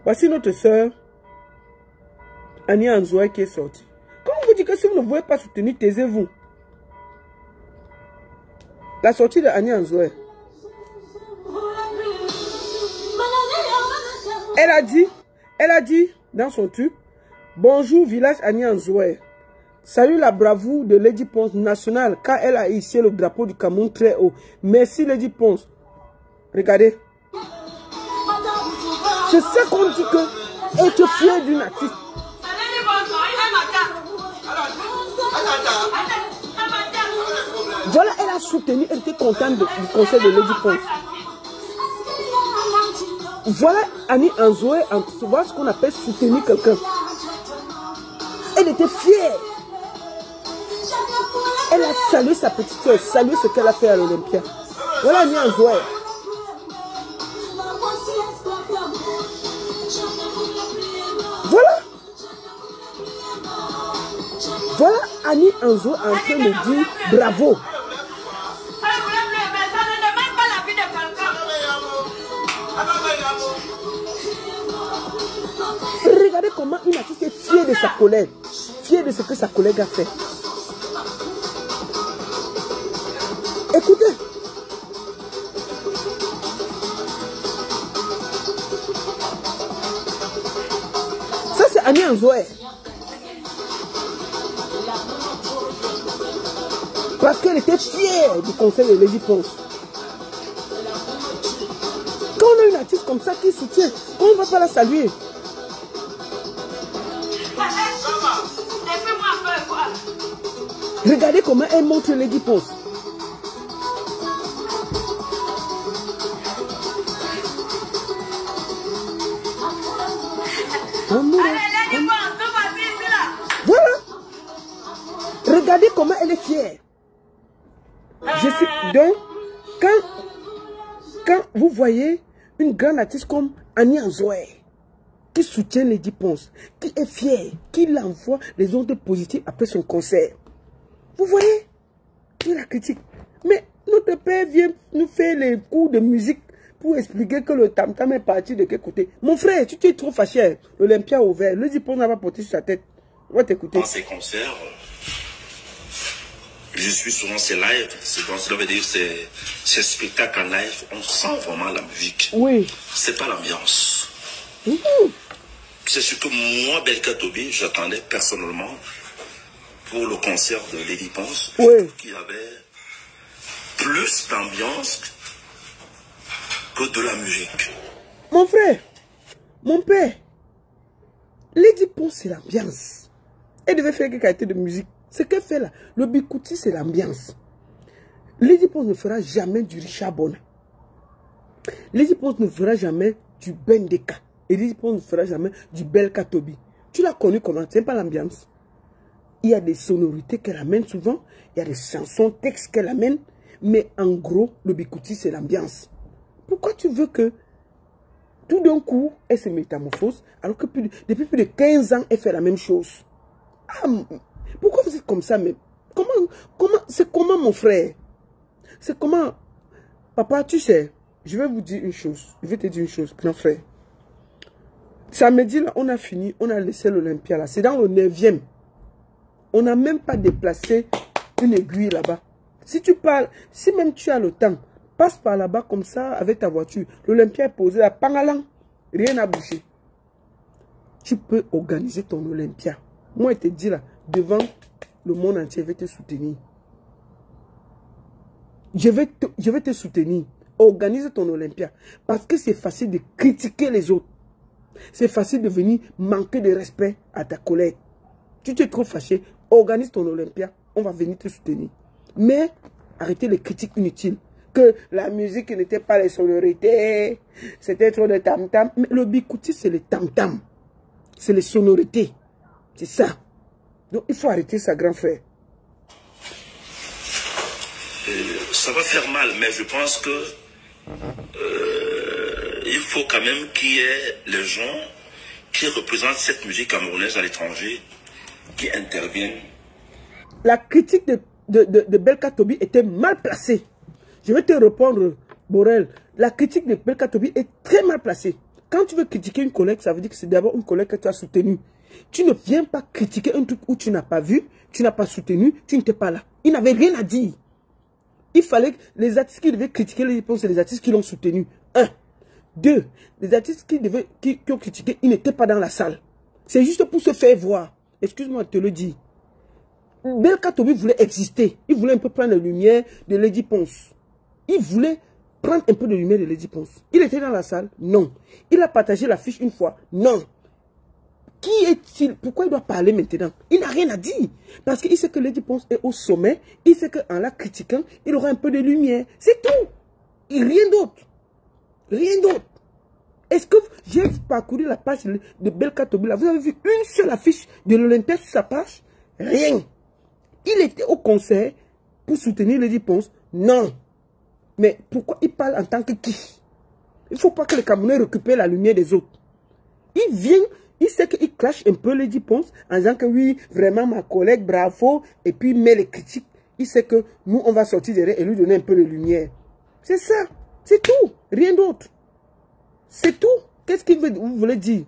Voici notre soeur Annie Anzoé qui est sortie. Quand on vous dit que si vous ne voulez pas soutenir, taisez-vous. La sortie de Annie Anzoé. Elle a dit dans son truc, bonjour village Annie Anzoé. Salut la bravoure de Lady Ponce nationale car elle a hissé le drapeau du Cameroun très haut. Merci Lady Ponce. Regardez. C'est ça qu'on dit que être fier d'une artiste. Voilà, elle a soutenu, elle était contente du concert de Lady Ponce. Voilà Annie Anzoé, voilà ce qu'on appelle soutenir quelqu'un. Elle était fière. Elle a salué sa petite soeur, salué ce qu'elle a fait à l'Olympia. Voilà Annie Anzoé. Voilà. Voilà Annie Anzoé en train de dire bravo. Regardez comment une artiste est fière de sa collègue, fière de ce que sa collègue a fait. Écoutez. Ça c'est Annie Anzoé. Parce qu'elle était fière du concert de Lady Ponce. Quand on a une artiste comme ça qui soutient, on ne va pas la saluer. Regardez comment elle montre Lady Ponce. Voilà. Regardez comment elle est fière. Donc, quand vous voyez une grande artiste comme Annie Anzoé, qui soutient Lady Ponce, qui est fière, qui l'envoie les ondes positives après son concert, vous voyez, il la critique. Mais notre père vient nous faire les cours de musique pour expliquer que le tam-tam est parti de quel côté. Mon frère, tu es trop fâché. L'Olympia a ouvert. Lady Ponce n'a pas porté sur sa tête. On va t'écouter. Dans ces concerts, je suis souvent ces lives. Ça veut dire ces spectacles en live. On sent vraiment la musique. Oui. C'est pas l'ambiance. C'est ce que moi, Belka Tobi, j'attendais personnellement pour le concert de Lady Ponce. Oui. Qui avait plus d'ambiance que de la musique. Mon frère, mon père, Lady Ponce, c'est l'ambiance. Elle devait faire quelque qualité de musique. Ce qu'elle fait là, le Bikouti, c'est l'ambiance. Lady Ponce ne fera jamais du Richard Bona. Lady Ponce ne fera jamais du Bendeka. Et Lady Ponce ne fera jamais du Belka Tobi. Tu l'as connu comment? C'est pas l'ambiance. Il y a des sonorités qu'elle amène souvent. Il y a des chansons, textes qu'elle amène. Mais en gros, le Bikouti, c'est l'ambiance. Pourquoi tu veux que tout d'un coup, elle se métamorphose alors que depuis plus de 15 ans, elle fait la même chose? Ah, pourquoi vous êtes comme ça même? C'est comment mon frère? C'est comment? Papa, tu sais, je vais vous dire une chose. Je vais te dire une chose, grand frère. Samedi, là, on a fini, on a laissé l'Olympia là. C'est dans le 9e. On n'a même pas déplacé une aiguille là-bas. Si tu parles, si même tu as le temps, passe par là-bas comme ça avec ta voiture. L'Olympia est posé là, pangalang, rien n'a bougé. Tu peux organiser ton Olympia. Moi, je te dis là, devant le monde entier, je vais te soutenir. Je vais te soutenir. Organise ton Olympia. Parce que c'est facile de critiquer les autres. C'est facile de venir manquer de respect à ta collègue. Tu te trouves fâché, organise ton Olympia. On va venir te soutenir. Mais arrêtez les critiques inutiles. Que la musique n'était pas les sonorités. C'était trop de tam-tam. Mais le Bikouti, c'est les tam-tam. C'est les sonorités. C'est ça. Donc il faut arrêter ça, grand frère. Ça va faire mal, mais je pense que il faut quand même qu'il y ait les gens qui représentent cette musique camerounaise à l'étranger qui interviennent. La critique de Belka Tobi était mal placée. Je vais te répondre, Borel. La critique de Belka Tobi est très mal placée. Quand tu veux critiquer une collègue, ça veut dire que c'est d'abord une collègue que tu as soutenue. Tu ne viens pas critiquer un truc où tu n'as pas vu, tu n'as pas soutenu, tu n'étais pas là. Il n'avait rien à dire. Il fallait que les artistes qui devaient critiquer les réponses, c'est les artistes qui l'ont soutenu. 1. 2. Les artistes qui ont critiqué, ils n'étaient pas dans la salle. C'est juste pour se faire voir. Excuse-moi de te le dire. Belka Tobi voulait exister. Il voulait un peu prendre la lumière de Lady Ponce. Il voulait prendre un peu de lumière de Lady Ponce. Il était dans la salle? Non. Il a partagé l'affiche une fois? Non. Qui est-il? Pourquoi il doit parler maintenant? Il n'a rien à dire. Parce qu'il sait que Lady Ponce est au sommet. Il sait qu'en la critiquant, il aura un peu de lumière. C'est tout. Et rien d'autre. Rien d'autre. Est-ce que j'ai parcouru la page de Belka Tobi là? Vous avez vu une seule affiche de l'Olympia sur sa page? Rien. Il était au concert pour soutenir Lady Ponce? Non. Mais pourquoi il parle en tant que qui? Il ne faut pas que les Camerounais récupèrent la lumière des autres. Il vient, il sait qu'il clash un peu Lady Ponce en disant que oui, vraiment ma collègue, bravo, et puis il met les critiques. Il sait que nous, on va sortir derrière et lui donner un peu de lumière. C'est ça. C'est tout. Rien d'autre. C'est tout. Qu'est-ce qu'il vous voulez dire?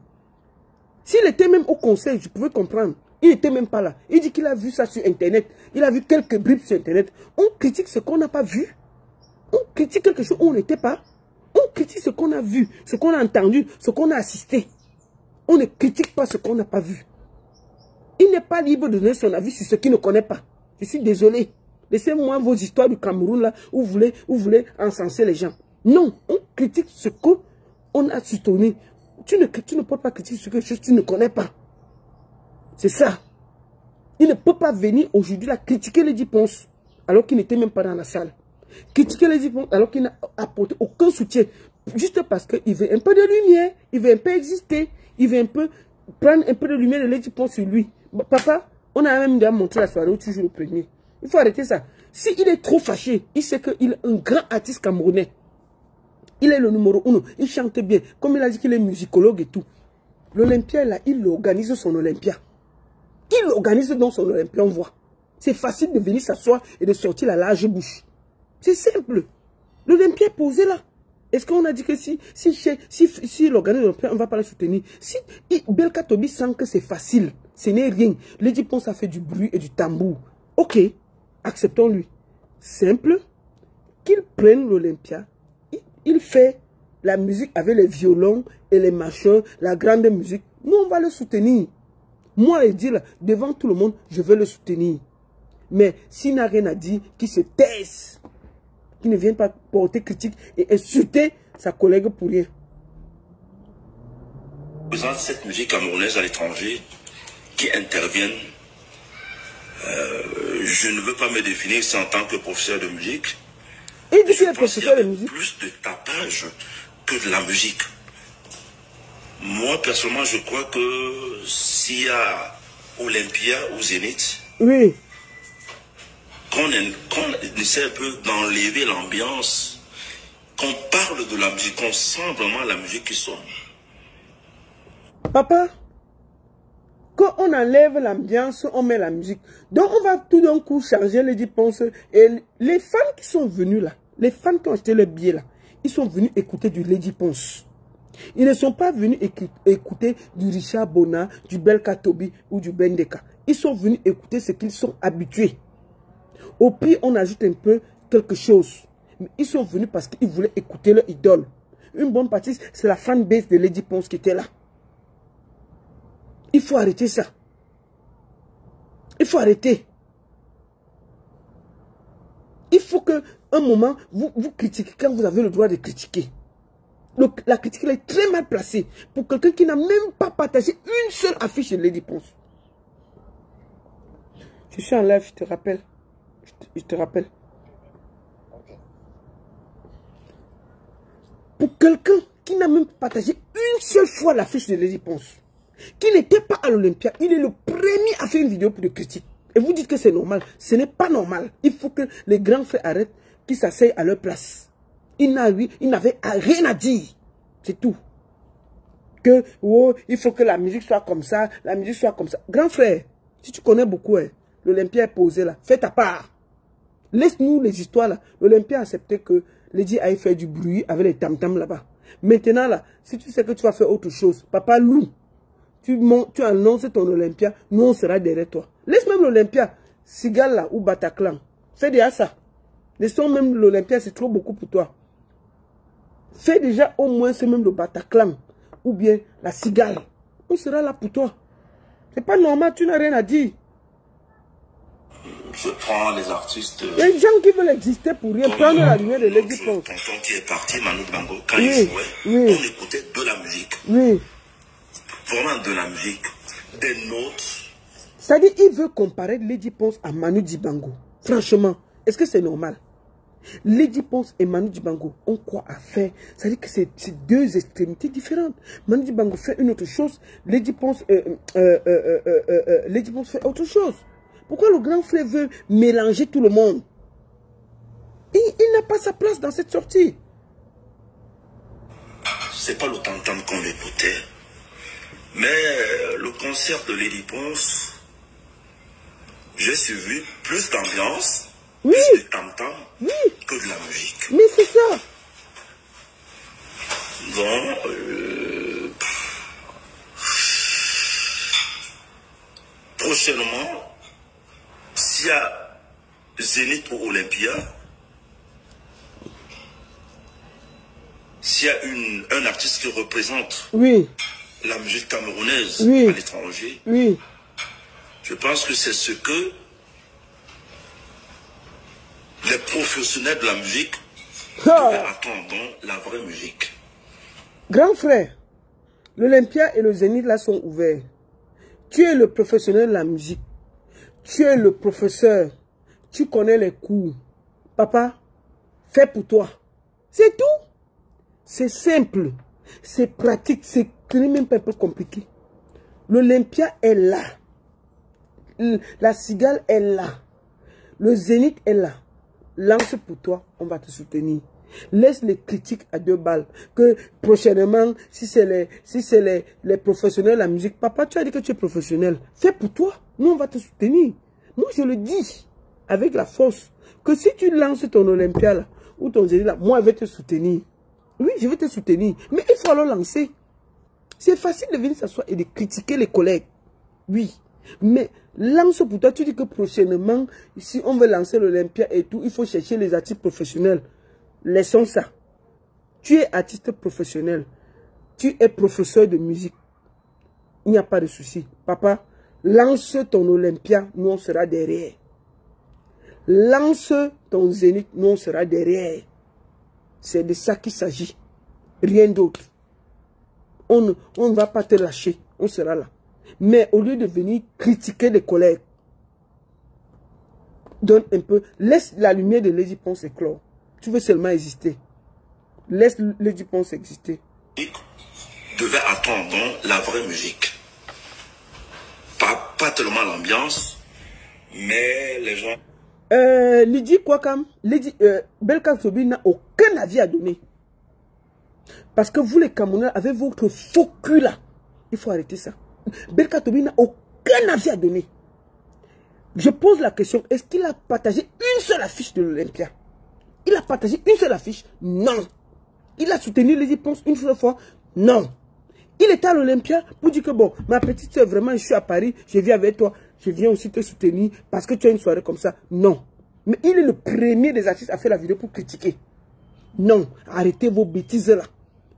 S'il était même au conseil, je pouvais comprendre. Il n'était même pas là. Il dit qu'il a vu ça sur Internet. Il a vu quelques bribes sur Internet. On critique ce qu'on n'a pas vu. On critique quelque chose où on n'était pas. On critique ce qu'on a vu, ce qu'on a entendu, ce qu'on a assisté. On ne critique pas ce qu'on n'a pas vu. Il n'est pas libre de donner son avis sur ce qu'il ne connaît pas. Je suis désolé. Laissez-moi vos histoires du Cameroun là, où vous voulez encenser les gens. Non, on critique ce qu'on a soutenu. Tu ne peux pas critiquer ce que tu ne connais pas. C'est ça. Il ne peut pas venir aujourd'hui là critiquer Lady Ponce alors qu'il n'était même pas dans la salle. Critiquer Lady Ponce alors qu'il n'a apporté aucun soutien. Juste parce qu'il veut un peu de lumière, il veut un peu exister, il veut un peu prendre un peu de lumière de Lady Ponce sur lui. Papa, on a même déjà montré la soirée où tu joues le premier. Il faut arrêter ça. S'il est trop fâché, il sait qu'il est un grand artiste camerounais. Il est le numéro 1. Il chante bien. Comme il a dit qu'il est musicologue et tout. L'Olympia, là, il organise son Olympia. Il organise dans son Olympia, on voit. C'est facile de venir s'asseoir et de sortir la large bouche. C'est simple. L'Olympia est posé là. Est-ce qu'on a dit que si l'organisme l'Olympia, on ne va pas le soutenir? Si Belka Tobi sent que c'est facile, ce n'est rien. Lady Ponce a fait du bruit et du tambour. Ok, acceptons-lui. Simple, qu'il prenne l'Olympia. Il fait la musique avec les violons et les machins, la grande musique. Nous, on va le soutenir. Moi, il dit là, devant tout le monde, je veux le soutenir. Mais s'il n'a rien à dire, qu'il se taise. Qu'il ne vienne pas porter critique et insulter sa collègue pour rien. Présente cette musique camerounaise à l'étranger qui interviennent. Je ne veux pas me définir en tant que professeur de musique. Il dit qu'il est professeur de musique. Plus de tapage que de la musique. Moi, personnellement, je crois que s'il y a Olympia ou Zénith, oui, qu'on essaie un peu d'enlever l'ambiance, qu'on parle de la musique, qu'on sent vraiment la musique qui sonne. Papa, quand on enlève l'ambiance, on met la musique. Donc on va tout d'un coup charger les dépenses. Et les fans qui sont venus là, les fans qui ont acheté le billet là, ils sont venus écouter du Lady Ponce. Ils ne sont pas venus écouter du Richard Bona, du Belka Tobi ou du Bendeka. Ils sont venus écouter ce qu'ils sont habitués. Au pire, on ajoute un peu quelque chose. Mais ils sont venus parce qu'ils voulaient écouter leur idole. Une bonne partie, c'est la fanbase de Lady Ponce qui était là. Il faut arrêter ça. Il faut arrêter. Il faut qu'à un moment, vous critiquez quand vous avez le droit de critiquer. Donc, la critique est très mal placée pour quelqu'un qui n'a même pas partagé une seule affiche de Lady Ponce. Je suis en live, je te rappelle. Je te rappelle. Pour quelqu'un qui n'a même pas partagé une seule fois l'affiche de Lady Ponce, qui n'était pas à l'Olympia, il est le premier à faire une vidéo pour de critique. Et vous dites que c'est normal. Ce n'est pas normal. Il faut que les grands frères arrêtent, qu'ils s'asseyent à leur place. Il n'avait rien à dire. C'est tout. Que, oh, il faut que la musique soit comme ça, la musique soit comme ça. Grand frère, si tu connais beaucoup, hein, l'Olympia est posé là. Fais ta part. Laisse-nous les histoires là. L'Olympia a accepté que Lady aille faire du bruit avec les tam-tams là-bas. Maintenant là, si tu sais que tu vas faire autre chose, papa loue. Tu annonces ton Olympia, nous on sera derrière toi. Laisse même l'Olympia, Cigale là ou Bataclan. Fais déjà ça. Laissons même l'Olympia, c'est trop beaucoup pour toi. Fais déjà au moins c'est même le Bataclan ou bien la Cigale. On sera là pour toi. C'est pas normal, tu n'as rien à dire. Je prends les artistes. Les gens qui veulent exister pour rien, prendre la lumière de Lady Ponce. Tonton qui est parti, Manu Bango, quand il jouait, on écoutait de la musique. Oui. Vraiment de la musique. Des notes. C'est-à-dire, il veut comparer Lady Ponce à Manu Dibango. Franchement, est-ce que c'est normal? Lady Ponce et Manu Dibango ont quoi à faire? C'est-à-dire que c'est deux extrémités différentes. Manu Dibango fait une autre chose. Lady Ponce fait autre chose. Pourquoi le grand frère veut mélanger tout le monde? Il n'a pas sa place dans cette sortie. C'est pas le tam-tam qu'on écoutait. Mais le concert de Lady Ponce, j'ai suivi plus d'ambiance, plus de tam-tam que de la musique. Mais c'est ça. Donc, prochainement, s'il y a Zénith ou Olympia, s'il y a un artiste qui représente la musique camerounaise à l'étranger, je pense que c'est ce que les professionnels de la musique attendent, la vraie musique. Grand frère, l'Olympia et le Zénith là sont ouverts. Tu es le professionnel de la musique. Tu es le professeur. Tu connais les cours. Papa, fais pour toi. C'est tout. C'est simple. C'est pratique. C'est même pas un peu compliqué. L'Olympia est là. La Cigale est là. Le Zénith est là. Lance pour toi, on va te soutenir. Laisse les critiques à 2 balles. Que prochainement, si c'est les professionnels de la musique, papa, tu as dit que tu es professionnel. Fais pour toi. Nous, on va te soutenir. Moi, je le dis avec la force. Que si tu lances ton Olympia là, ou ton Zénith là, moi, je vais te soutenir. Oui, je vais te soutenir. Mais il faut alors lancer. C'est facile de venir s'asseoir et de critiquer les collègues. Oui. Mais lance pour toi. Tu dis que prochainement, si on veut lancer l'Olympia et tout, il faut chercher les artistes professionnels. Laissons ça. Tu es artiste professionnel. Tu es professeur de musique. Il n'y a pas de souci. Papa, lance ton Olympia, nous on sera derrière. Lance ton Zénith, nous on sera derrière. C'est de ça qu'il s'agit. rien d'autre. On ne va pas te lâcher, on sera là. Mais au lieu de venir critiquer les collègues, donne un peu, laisse la lumière de Lady Ponce éclore. Tu veux seulement exister. Laisse Lady Ponce exister. Devait attendre la vraie musique. Pas tellement l'ambiance, mais les gens... Lydie Kwakam, Belka Tobi n'a aucun avis à donner. Parce que vous les Camerounais avez votre faux cul là. Il faut arrêter ça. Belka Tobi n'a aucun avis à donner. Je pose la question, est-ce qu'il a partagé une seule affiche de l'Olympia? Il a partagé une seule affiche? Non. Il a soutenu Lady Ponce une seule fois? Non. Il était à l'Olympia pour dire que bon, ma petite soeur, vraiment, je suis à Paris, je viens avec toi, je viens aussi te soutenir parce que tu as une soirée comme ça. Non. Mais il est le premier des artistes à faire la vidéo pour critiquer. Non. Arrêtez vos bêtises là.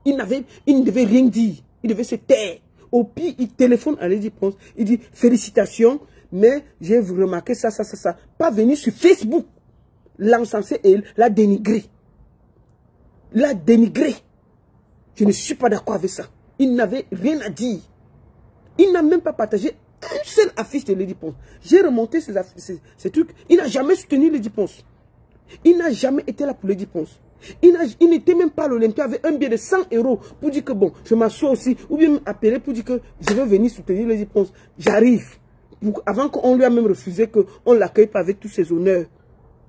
Il ne devait rien dire. Il devait se taire. Au pire, il téléphone à Lady Ponce. Il dit félicitations, mais j'ai remarqué ça. Pas venir sur Facebook. L'encenser et la dénigrer. La dénigrer. Je ne suis pas d'accord avec ça. Il n'avait rien à dire. Il n'a même pas partagé une seule affiche de Lady Ponce. J'ai remonté ces trucs. Il n'a jamais soutenu Lady Ponce. Il n'a jamais été là pour Lady Ponce. Il n'était même pas à l'Olympia avec un billet de 100 € pour dire que bon, je m'assois aussi. Ou bien m'appeler pour dire que je veux venir soutenir Lady Ponce. J'arrive. Avant qu'on lui a même refusé qu'on ne l'accueille pas avec tous ses honneurs.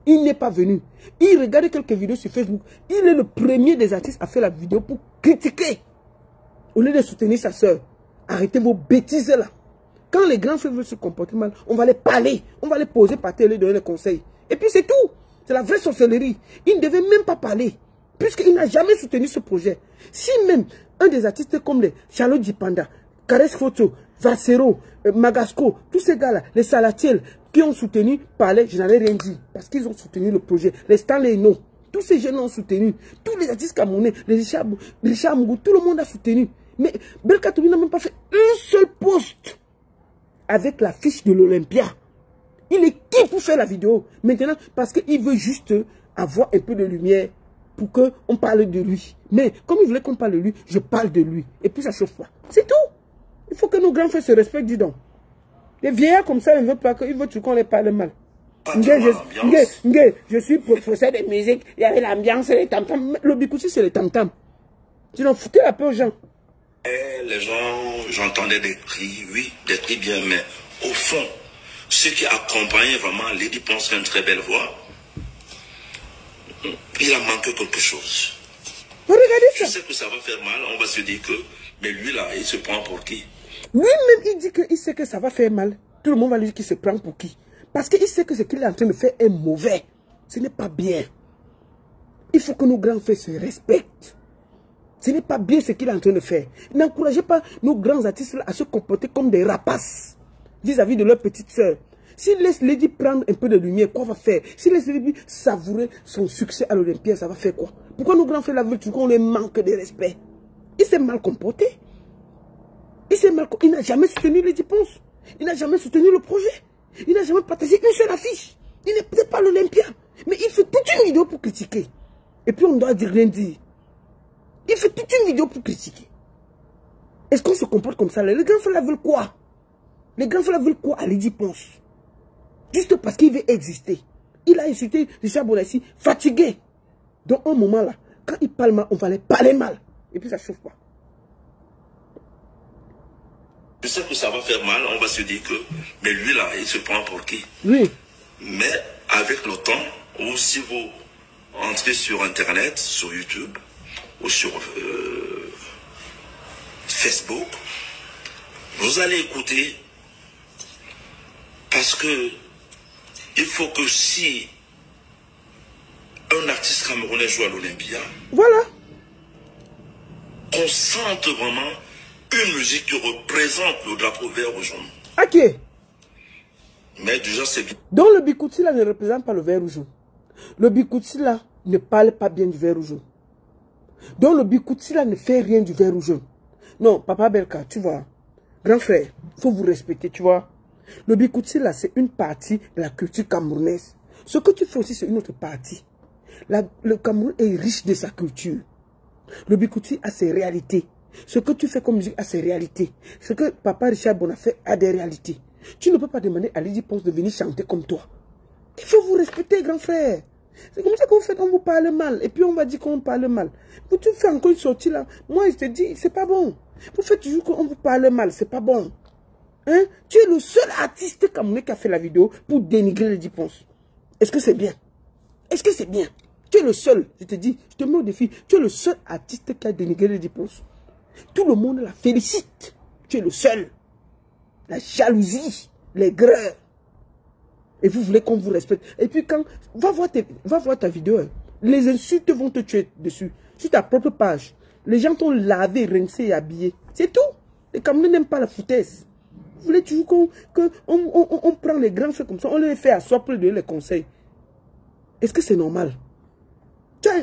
Il n'est pas venu. Il regardait quelques vidéos sur Facebook. Il est le premier des artistes à faire la vidéo pour critiquer. Au lieu de soutenir sa soeur. Arrêtez vos bêtises là. Quand les grands frères veulent se comporter mal, on va les parler. On va les poser par terre et leur donner des conseils. Et puis c'est tout. C'est la vraie sorcellerie. Il ne devait même pas parler. Puisqu'il n'a jamais soutenu ce projet. Si même un des artistes comme les Charlotte Dipanda, Caresse Photo, Vassero, Magasco, tous ces gars-là, les Salatiel, qui ont soutenu, parlaient, je n'avais rien dit. Parce qu'ils ont soutenu le projet. Les Stanley No, tous ces jeunes ont soutenu. Tous les artistes camerounais, les Richard Mougou, tout le monde a soutenu. Mais Belka Tobi n'a même pas fait un seul post avec la fiche de l'Olympia. Il est qui pour faire la vidéo? Maintenant, parce qu'il veut juste avoir un peu de lumière pour qu'on parle de lui. Mais comme il voulait qu'on parle de lui, je parle de lui. Et puis ça chauffe pas. C'est tout. Il faut que nos grands frères se respectent, dis donc. Les vieillards comme ça, ils ne veulent pas qu'on les parle mal. Je suis professeur de musique, il y avait l'ambiance, les tam-tams. Le Bikouti, c'est les tam-tams. Tu n'en foutais un peu aux gens. Les gens, j'entendais des cris, oui, des cris bien, mais au fond, ceux qui accompagnaient vraiment Lady Ponce, une très belle voix, il a manqué quelque chose. Regardez ça. Je sais que ça va faire mal, on va se dire que, mais lui là, il se prend pour qui? Lui-même, il dit qu'il sait que ça va faire mal. Tout le monde va lui dire qu'il se prend pour qui? Parce qu'il sait que ce qu'il est en train de faire est mauvais. Ce n'est pas bien. Il faut que nos grands frères se respectent. Ce n'est pas bien ce qu'il est en train de faire. N'encouragez pas nos grands artistes à se comporter comme des rapaces vis-à-vis de leur petite sœur. S'il laisse Lady prendre un peu de lumière, quoi va faire? S'il laisse Lady savourer son succès à l'Olympia, ça va faire quoi? Pourquoi nos grands frères la veulent qu'on les manque de respect? Il s'est mal comporté. Il n'a jamais soutenu Lady Ponce. Il n'a jamais soutenu le projet. Il n'a jamais partagé une seule affiche. Il n'est peut-être pas l'Olympia. Mais il fait toute une vidéo pour critiquer. Et puis on doit dire rien dire. Il fait toute une vidéo pour critiquer. Est-ce qu'on se comporte comme ça? Les grands frères veulent quoi? Les grands frères veulent quoi à Lady Ponce? Juste parce qu'il veut exister. Il a insulté Richard Bonassi, fatigué. Dans un moment là, quand il parle mal, on va les parler mal. Et puis ça ne chauffe pas. Je sais que ça va faire mal, on va se dire que, mais lui là, il se prend pour qui? Oui. Mais avec le temps, ou si vous entrez sur Internet, sur YouTube, ou sur Facebook, vous allez écouter, parce que il faut que si un artiste camerounais joue à l'Olympia, voilà, qu'on sente vraiment une musique qui représente le drapeau vert ou jaune. Ok. Mais déjà c'est bien. Donc le Bikouti là ne représente pas le vert ou jaune. Le Bikouti là ne parle pas bien du vert ou jaune. Donc le Bikouti là ne fait rien du vert ou jaune. Non, Papa Belka, tu vois, grand frère, il faut vous respecter, tu vois. Le Bikouti là c'est une partie de la culture camerounaise. Ce que tu fais aussi c'est une autre partie. Le Cameroun est riche de sa culture. Le Bikouti a ses réalités. Ce que tu fais comme musique a ses réalités. Ce que Papa Richard Bonafé a des réalités. Tu ne peux pas demander à Lady Ponce de venir chanter comme toi. Il faut vous respecter, grand frère. C'est comme ça qu'on fait quand vous parlez mal. Et puis on va dire qu'on parle mal. Vous tu fais encore une sortie là. Moi, je te dis, c'est pas bon. Vous faites toujours qu'on vous parle mal. C'est pas bon. Hein? Tu es le seul artiste camerounais qui a fait la vidéo pour dénigrer Lady Ponce. Est-ce que c'est bien? Est-ce que c'est bien? Tu es le seul. Je te dis, je te mets au défi. Tu es le seul artiste qui a dénigré Lady Ponce. Tout le monde la félicite. Tu es le seul. La jalousie, les greurs. Et vous voulez qu'on vous respecte. Et puis quand... Va voir ta vidéo. Hein. Les insultes vont te tuer dessus. Sur ta propre page. Les gens t'ont lavé, rincé et habillé. C'est tout. Les Camerounais n'aiment pas la foutaise. Vous voulez toujours qu'on prend les grands faits comme ça. On les fait asseoir pour leur donner les conseils. Est-ce que c'est normal? Tu as,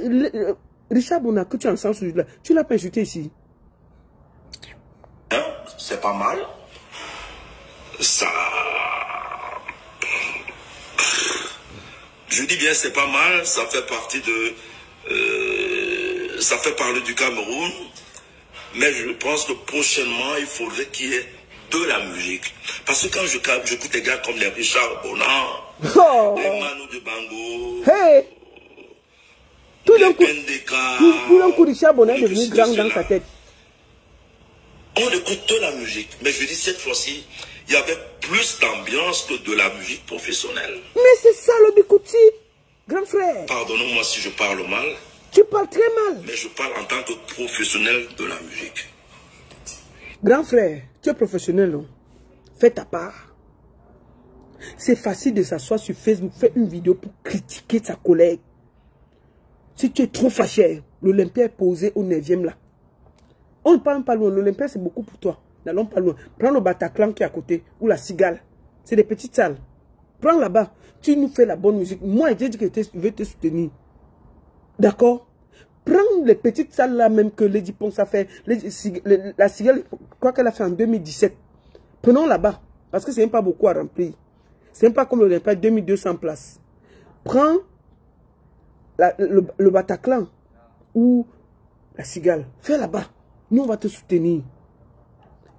Richard Bona, que tu as en sens là, tu l'as pas insulté ici. C'est pas mal. Ça... Je dis bien c'est pas mal, ça fait partie de... ça fait parler du Cameroun. Mais je pense que prochainement, il faudrait qu'il y ait de la musique. Parce que quand j'écoute des gars comme les Richard Bona, les Manu de Bango, hey. Tout d'un coup, Richard Bona est et devenu grand dans sa tête. On écoute de la musique. Mais je dis cette fois-ci, il y avait plus d'ambiance que de la musique professionnelle. Mais c'est ça le Bikouti, grand frère. Pardonnez-moi si je parle mal. Tu parles très mal. Mais je parle en tant que professionnel de la musique. Grand frère, tu es professionnel, non? Fais ta part. C'est facile de s'asseoir sur Facebook, faire une vidéo pour critiquer sa collègue. Si tu es trop fâché, l'Olympia est posé au 9e là. On ne parle pas loin, l'Olympia c'est beaucoup pour toi. N'allons pas loin. Prends le Bataclan qui est à côté, ou la Cigale. C'est des petites salles. Prends là-bas. Tu nous fais la bonne musique. Moi, je t'ai dit que je vais te soutenir. D'accord? Prends les petites salles là même que Lady Ponce a fait. La Cigale, quoi qu'elle a fait en 2017. Prenons là-bas. Parce que c'est même pas beaucoup à remplir. C'est même pas comme l'Olympia, 2200 places. Prends le Bataclan ou la Cigale. Fais là-bas. Nous, on va te soutenir.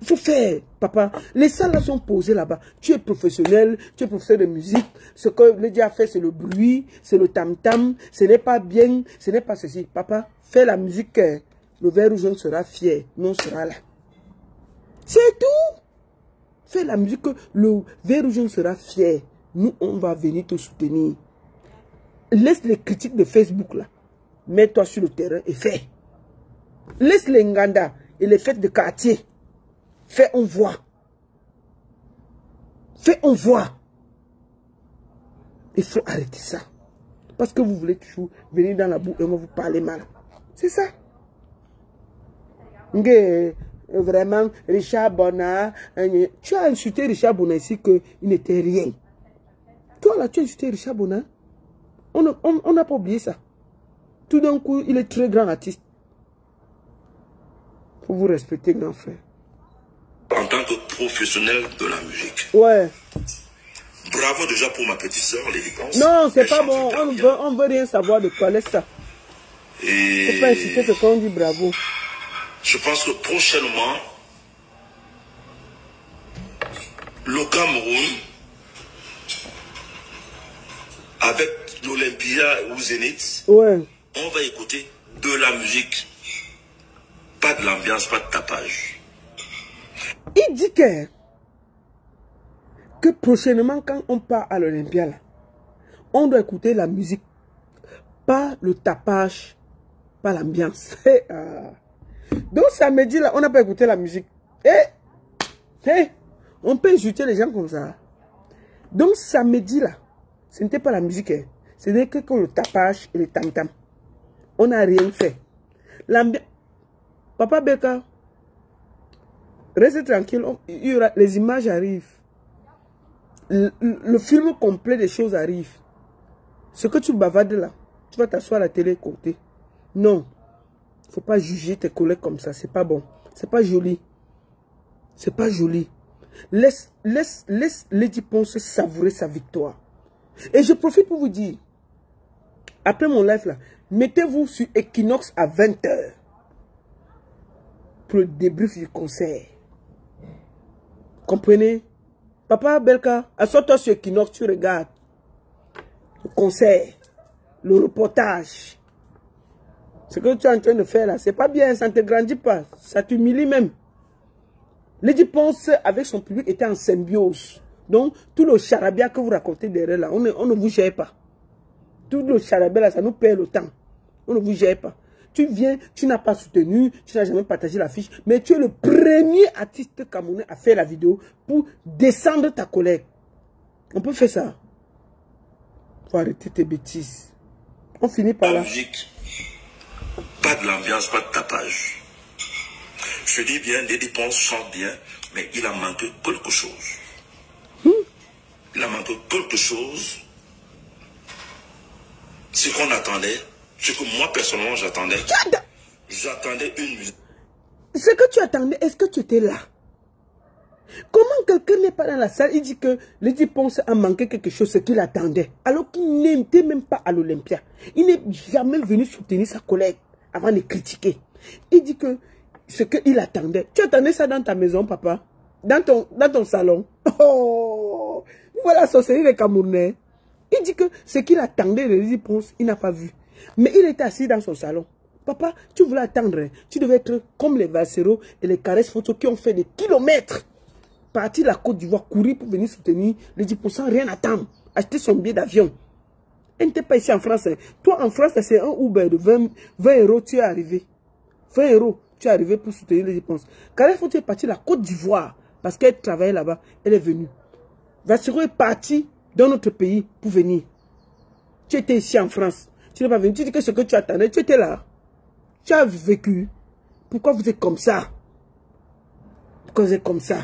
Il faut faire, papa. Les salles là sont posées là-bas. Tu es professionnel, tu es professeur de musique. Ce que Lady a fait, c'est le bruit, c'est le tam-tam. Ce n'est pas bien, ce n'est pas ceci. Papa, fais la musique. Le vert rouge sera fier. Nous, on sera là. C'est tout. Fais la musique. Le vert rouge sera fier. Nous, on va venir te soutenir. Laisse les critiques de Facebook là. Mets-toi sur le terrain et fais. Laisse les Nganda et les fêtes de quartier. Fais, on voit. Fais, on voit. Il faut arrêter ça. Parce que vous voulez toujours venir dans la boue et on va vous parler mal. C'est ça. Vraiment, Richard Bona. Tu as insulté Richard Bona ici qu'il n'était rien. Toi là, tu as insulté Richard Bona. On n'a pas oublié ça. Tout d'un coup, il est très grand artiste. Faut vous respecter, grand frère. En tant que professionnel de la musique. Ouais. Bravo déjà pour ma petite soeur, l'élégance. Non, c'est pas bon. On veut rien savoir de toi. Laisse ça. Et... faut pas insister ce qu'on dit bravo. Je pense que prochainement, le Cameroun, avec l'Olympia ou Zénith, ouais. On va écouter de la musique. Pas de l'ambiance, pas de tapage. Il dit que prochainement, quand on part à l'Olympia, on doit écouter la musique. Pas le tapage, pas l'ambiance. Donc samedi, là, on n'a pas écouté la musique. On peut insulter les gens comme ça. Donc samedi, là, ce n'était pas la musique. Ce n'était que le tapage et le tam-tam. On n'a rien fait. L'ambiance... Papa Beka, restez tranquille, les images arrivent. Le film complet des choses arrive. Ce que tu bavardes là, tu vas t'asseoir à la télé et compter. Non. Il ne faut pas juger tes collègues comme ça. C'est pas bon. C'est pas joli. C'est pas joli. Laisse Lady Ponce savourer sa victoire. Et je profite pour vous dire, après mon live là, mettez-vous sur Equinox à 20 h. pour le débrief du concert. Comprenez? Papa Belka, assois-toi sur Equinox, tu regardes. Le concert, le reportage. Ce que tu es en train de faire là, c'est pas bien, ça ne te grandit pas, ça t'humilie même. Lady Ponce avec son public était en symbiose. Donc, tout le charabia que vous racontez derrière là, on ne vous gère pas. Tout le charabia là, ça nous perd le temps. On ne vous gère pas. Tu viens, tu n'as pas soutenu, tu n'as jamais partagé l'affiche, mais tu es le premier artiste camerounais à faire la vidéo pour descendre ta collègue. On peut faire ça. Faut arrêter tes bêtises. On finit par là. Musique, pas de l'ambiance, pas de tapage. Je dis bien, Lady Ponce chante bien, mais il a manqué quelque chose. Il a manqué quelque chose. Ce qu'on attendait, ce que moi personnellement j'attendais. J'attendais une musique. Ce que tu attendais, est-ce que tu étais là? Comment quelqu'un n'est pas dans la salle, il dit que Lady Ponce a manqué quelque chose, ce qu'il attendait, alors qu'il n'était même pas à l'Olympia. Il n'est jamais venu soutenir sa collègue avant de critiquer. Il dit que ce qu'il attendait. Tu attendais ça dans ta maison, papa? Dans ton salon? Oh! Voilà la sorcellerie des Camerounais. Il dit que ce qu'il attendait de Lady Ponce, il n'a pas vu. Mais il était assis dans son salon. Papa, tu voulais attendre. Tu devais être comme les Valseros et les caresses photos qui ont fait des kilomètres. Partir de la Côte d'Ivoire, courir pour venir soutenir Lady Ponce sans rien attendre. Acheter son billet d'avion. Elle n'était pas ici en France. Toi, en France, c'est un Uber de 20 euros, tu es arrivé. 20 euros, tu es arrivé pour soutenir Lady Ponce. Caresse photo est partie de la Côte d'Ivoire parce qu'elle travaillait là-bas. Elle est venue. Valsero est parti dans notre pays pour venir. Tu étais ici en France. Tu n'es pas venu. Tu dis que ce que tu attendais, tu étais là. Tu as vécu. Pourquoi vous êtes comme ça? Pourquoi vous êtes comme ça?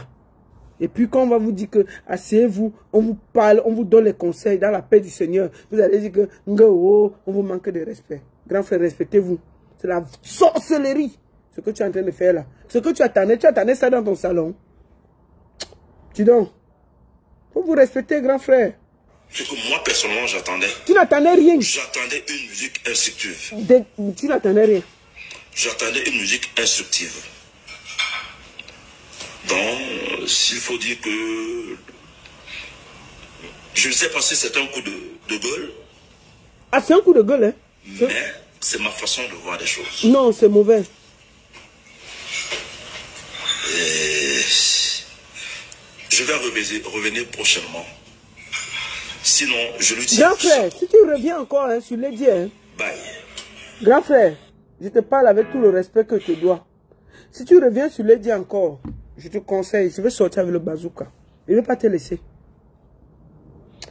Et puis quand on va vous dire que asseyez-vous, on vous parle, on vous donne les conseils dans la paix du Seigneur, vous allez dire que on vous manque de respect. Grand frère, respectez-vous. C'est la sorcellerie. Ce que tu es en train de faire là. Ce que tu attendais ça dans ton salon. Dis donc. Faut vous respecter, grand frère. Ce que moi personnellement j'attendais. Tu n'attendais rien. J'attendais une musique instructive. Tu n'attendais rien. J'attendais une musique instructive. Donc, s'il faut dire que... Je ne sais pas si c'est un coup de gueule. Ah, c'est un coup de gueule, hein? Mais c'est ma façon de voir les choses. Non, c'est mauvais. Et je vais revenir prochainement. Sinon, je lui dis... Grand frère, si tu reviens encore hein, sur les dieux... Hein, bye. Grand frère, je te parle avec tout le respect que je te dois. Si tu reviens sur les dieux encore, je te conseille, je vais sortir avec le bazooka. Je ne vais pas te laisser.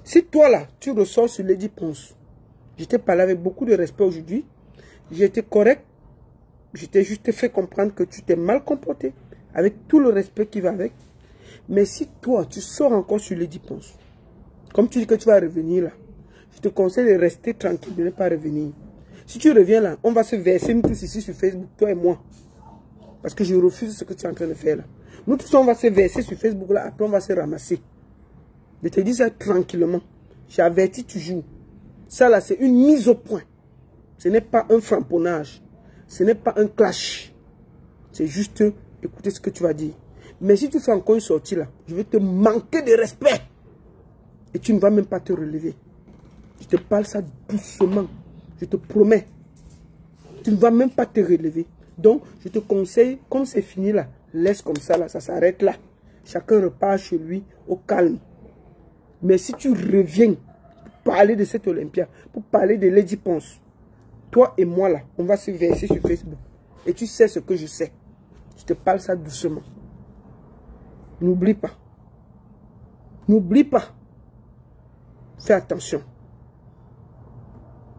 Si toi là, tu ressors sur Lady Ponce, je t'ai parlé avec beaucoup de respect aujourd'hui. J'ai été correct. Je t'ai juste fait comprendre que tu t'es mal comporté. Avec tout le respect qui va avec. Mais si toi, tu sors encore sur Lady Ponce, comme tu dis que tu vas revenir là, je te conseille de rester tranquille, de ne pas revenir. Si tu reviens là, on va se verser nous tous ici sur Facebook, toi et moi. Parce que je refuse ce que tu es en train de faire là. Nous tous on va se verser sur Facebook là, après on va se ramasser. Je te dis ça tranquillement. J'ai averti toujours. Ça là, c'est une mise au point. Ce n'est pas un frapponnage. Ce n'est pas un clash. C'est juste écouter ce que tu vas dire. Mais si tu fais encore une sortie là, je vais te manquer de respect. Et tu ne vas même pas te relever. Je te parle ça doucement. Je te promets. Tu ne vas même pas te relever. Donc, je te conseille, comme c'est fini là, laisse comme ça là, ça s'arrête là. Chacun repart chez lui au calme. Mais si tu reviens pour parler de cette Olympia, pour parler de Lady Ponce, toi et moi là, on va se verser sur Facebook. Et tu sais ce que je sais. Je te parle ça doucement. N'oublie pas. N'oublie pas. Fais attention.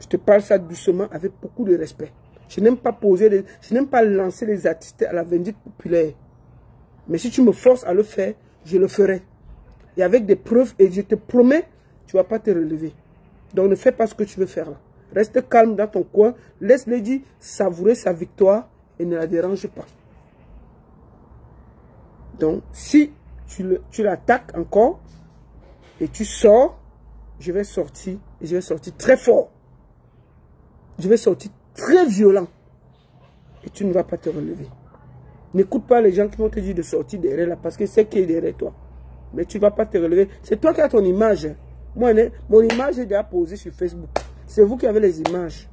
Je te parle ça doucement avec beaucoup de respect. Je n'aime pas je n'aime pas lancer les artistes à la vindicte populaire. Mais si tu me forces à le faire, je le ferai. Et avec des preuves, et je te promets, tu ne vas pas te relever. Donc ne fais pas ce que tu veux faire là. Reste calme dans ton coin. Laisse Lady savourer sa victoire et ne la dérange pas. Donc si tu l'attaques encore et tu sors, je vais sortir et je vais sortir très fort. Je vais sortir très violent. Et tu ne vas pas te relever. N'écoute pas les gens qui vont te dire de sortir derrière là, parce que c'est qui est derrière toi. Mais tu ne vas pas te relever. C'est toi qui as ton image. Moi, mon image est déjà posée sur Facebook. C'est vous qui avez les images.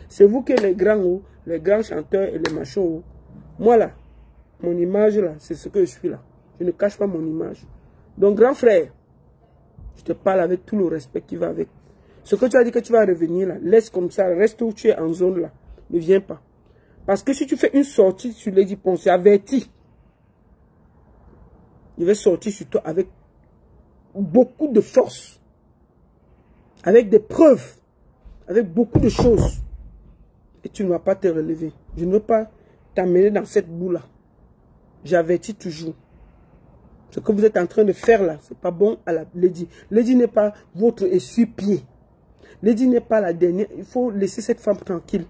C'est vous qui êtes les grands chanteurs et les machos. Moi là, mon image là, c'est ce que je suis là. Je ne cache pas mon image. Donc grand frère, je te parle avec tout le respect qui va avec. Ce que tu as dit que tu vas revenir là, laisse comme ça, reste où tu es en zone là. Ne viens pas. Parce que si tu fais une sortie sur Lady Ponce, c'est averti. Je vais sortir sur toi avec beaucoup de force. Avec des preuves. Avec beaucoup de choses. Et tu ne vas pas te relever. Je ne veux pas t'amener dans cette boue-là. J'avertis toujours. Ce que vous êtes en train de faire là, c'est pas bon à la Lady. Lady n'est pas votre essuie-pied. Lady n'est pas la dernière. Il faut laisser cette femme tranquille.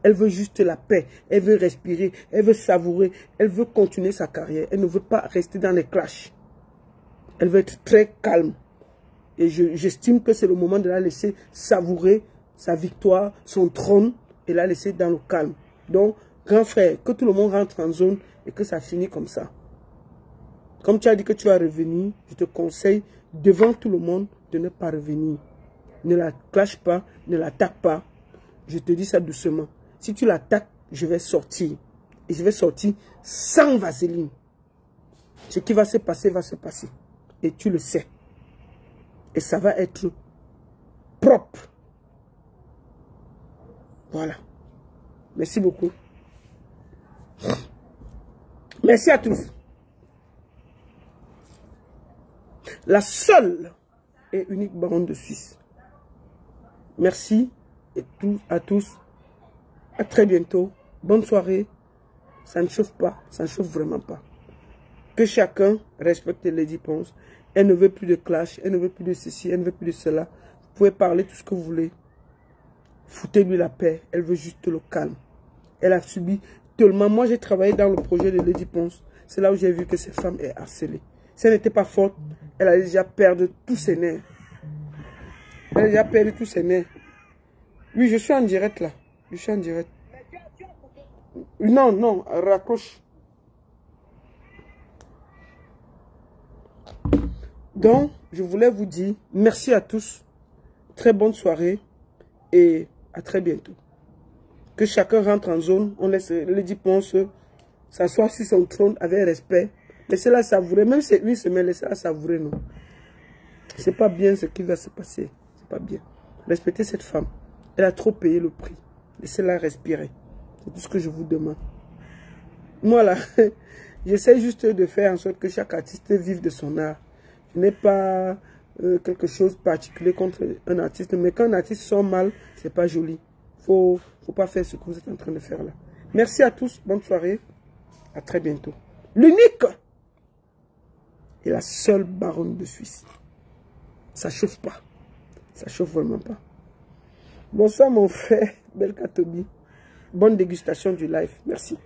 Elle veut juste la paix. Elle veut respirer. Elle veut savourer. Elle veut continuer sa carrière. Elle ne veut pas rester dans les clashs. Elle veut être très calme. Et j'estime que c'est le moment de la laisser savourer sa victoire, son trône, et la laisser dans le calme. Donc, grand frère, que tout le monde rentre en zone et que ça finit comme ça. Comme tu as dit que tu vas revenir, je te conseille devant tout le monde de ne pas revenir. Ne la clash pas, ne l'attaque pas. Je te dis ça doucement. Si tu l'attaques, je vais sortir. Et je vais sortir sans vaseline. Ce qui va se passer, va se passer. Et tu le sais. Et ça va être propre. Voilà. Merci beaucoup. Merci à tous. La seule et unique baronne de Suisse. Merci et à tous. À très bientôt. Bonne soirée. Ça ne chauffe pas. Ça ne chauffe vraiment pas. Que chacun respecte Lady Ponce. Elle ne veut plus de clash. Elle ne veut plus de ceci. Elle ne veut plus de cela. Vous pouvez parler tout ce que vous voulez. Foutez-lui la paix. Elle veut juste le calme. Elle a subi tellement. Moi, j'ai travaillé dans le projet de Lady Ponce. C'est là où j'ai vu que cette femme est harcelée. Si elle n'était pas forte, elle allait déjà perdre tous ses nerfs. Elle a déjà perdu tous ses nerfs. Oui, je suis en direct là. Je suis en direct. Non, non, raccroche. Donc, je voulais vous dire merci à tous. Très bonne soirée. Et à très bientôt. Que chacun rentre en zone. On laisse Lady Ponce s'asseoir sur son trône avec respect. Laissez-la savourer. Même si c'est une semaine, laissez-la savourer. Non. C'est pas bien ce qui va se passer. C'est pas bien. Respectez cette femme. Elle a trop payé le prix. Laissez-la respirer. C'est tout ce que je vous demande. Moi là, j'essaie juste de faire en sorte que chaque artiste vive de son art. Je n'ai pas quelque chose de particulier contre un artiste. Mais quand un artiste sort mal, c'est pas joli. Faut pas faire ce que vous êtes en train de faire là. Merci à tous. Bonne soirée. À très bientôt. L'unique et la seule baronne de Suisse. Ça chauffe pas. Ça chauffe vraiment pas. Bonsoir mon frère Belkatobi. Bonne dégustation du live. Merci.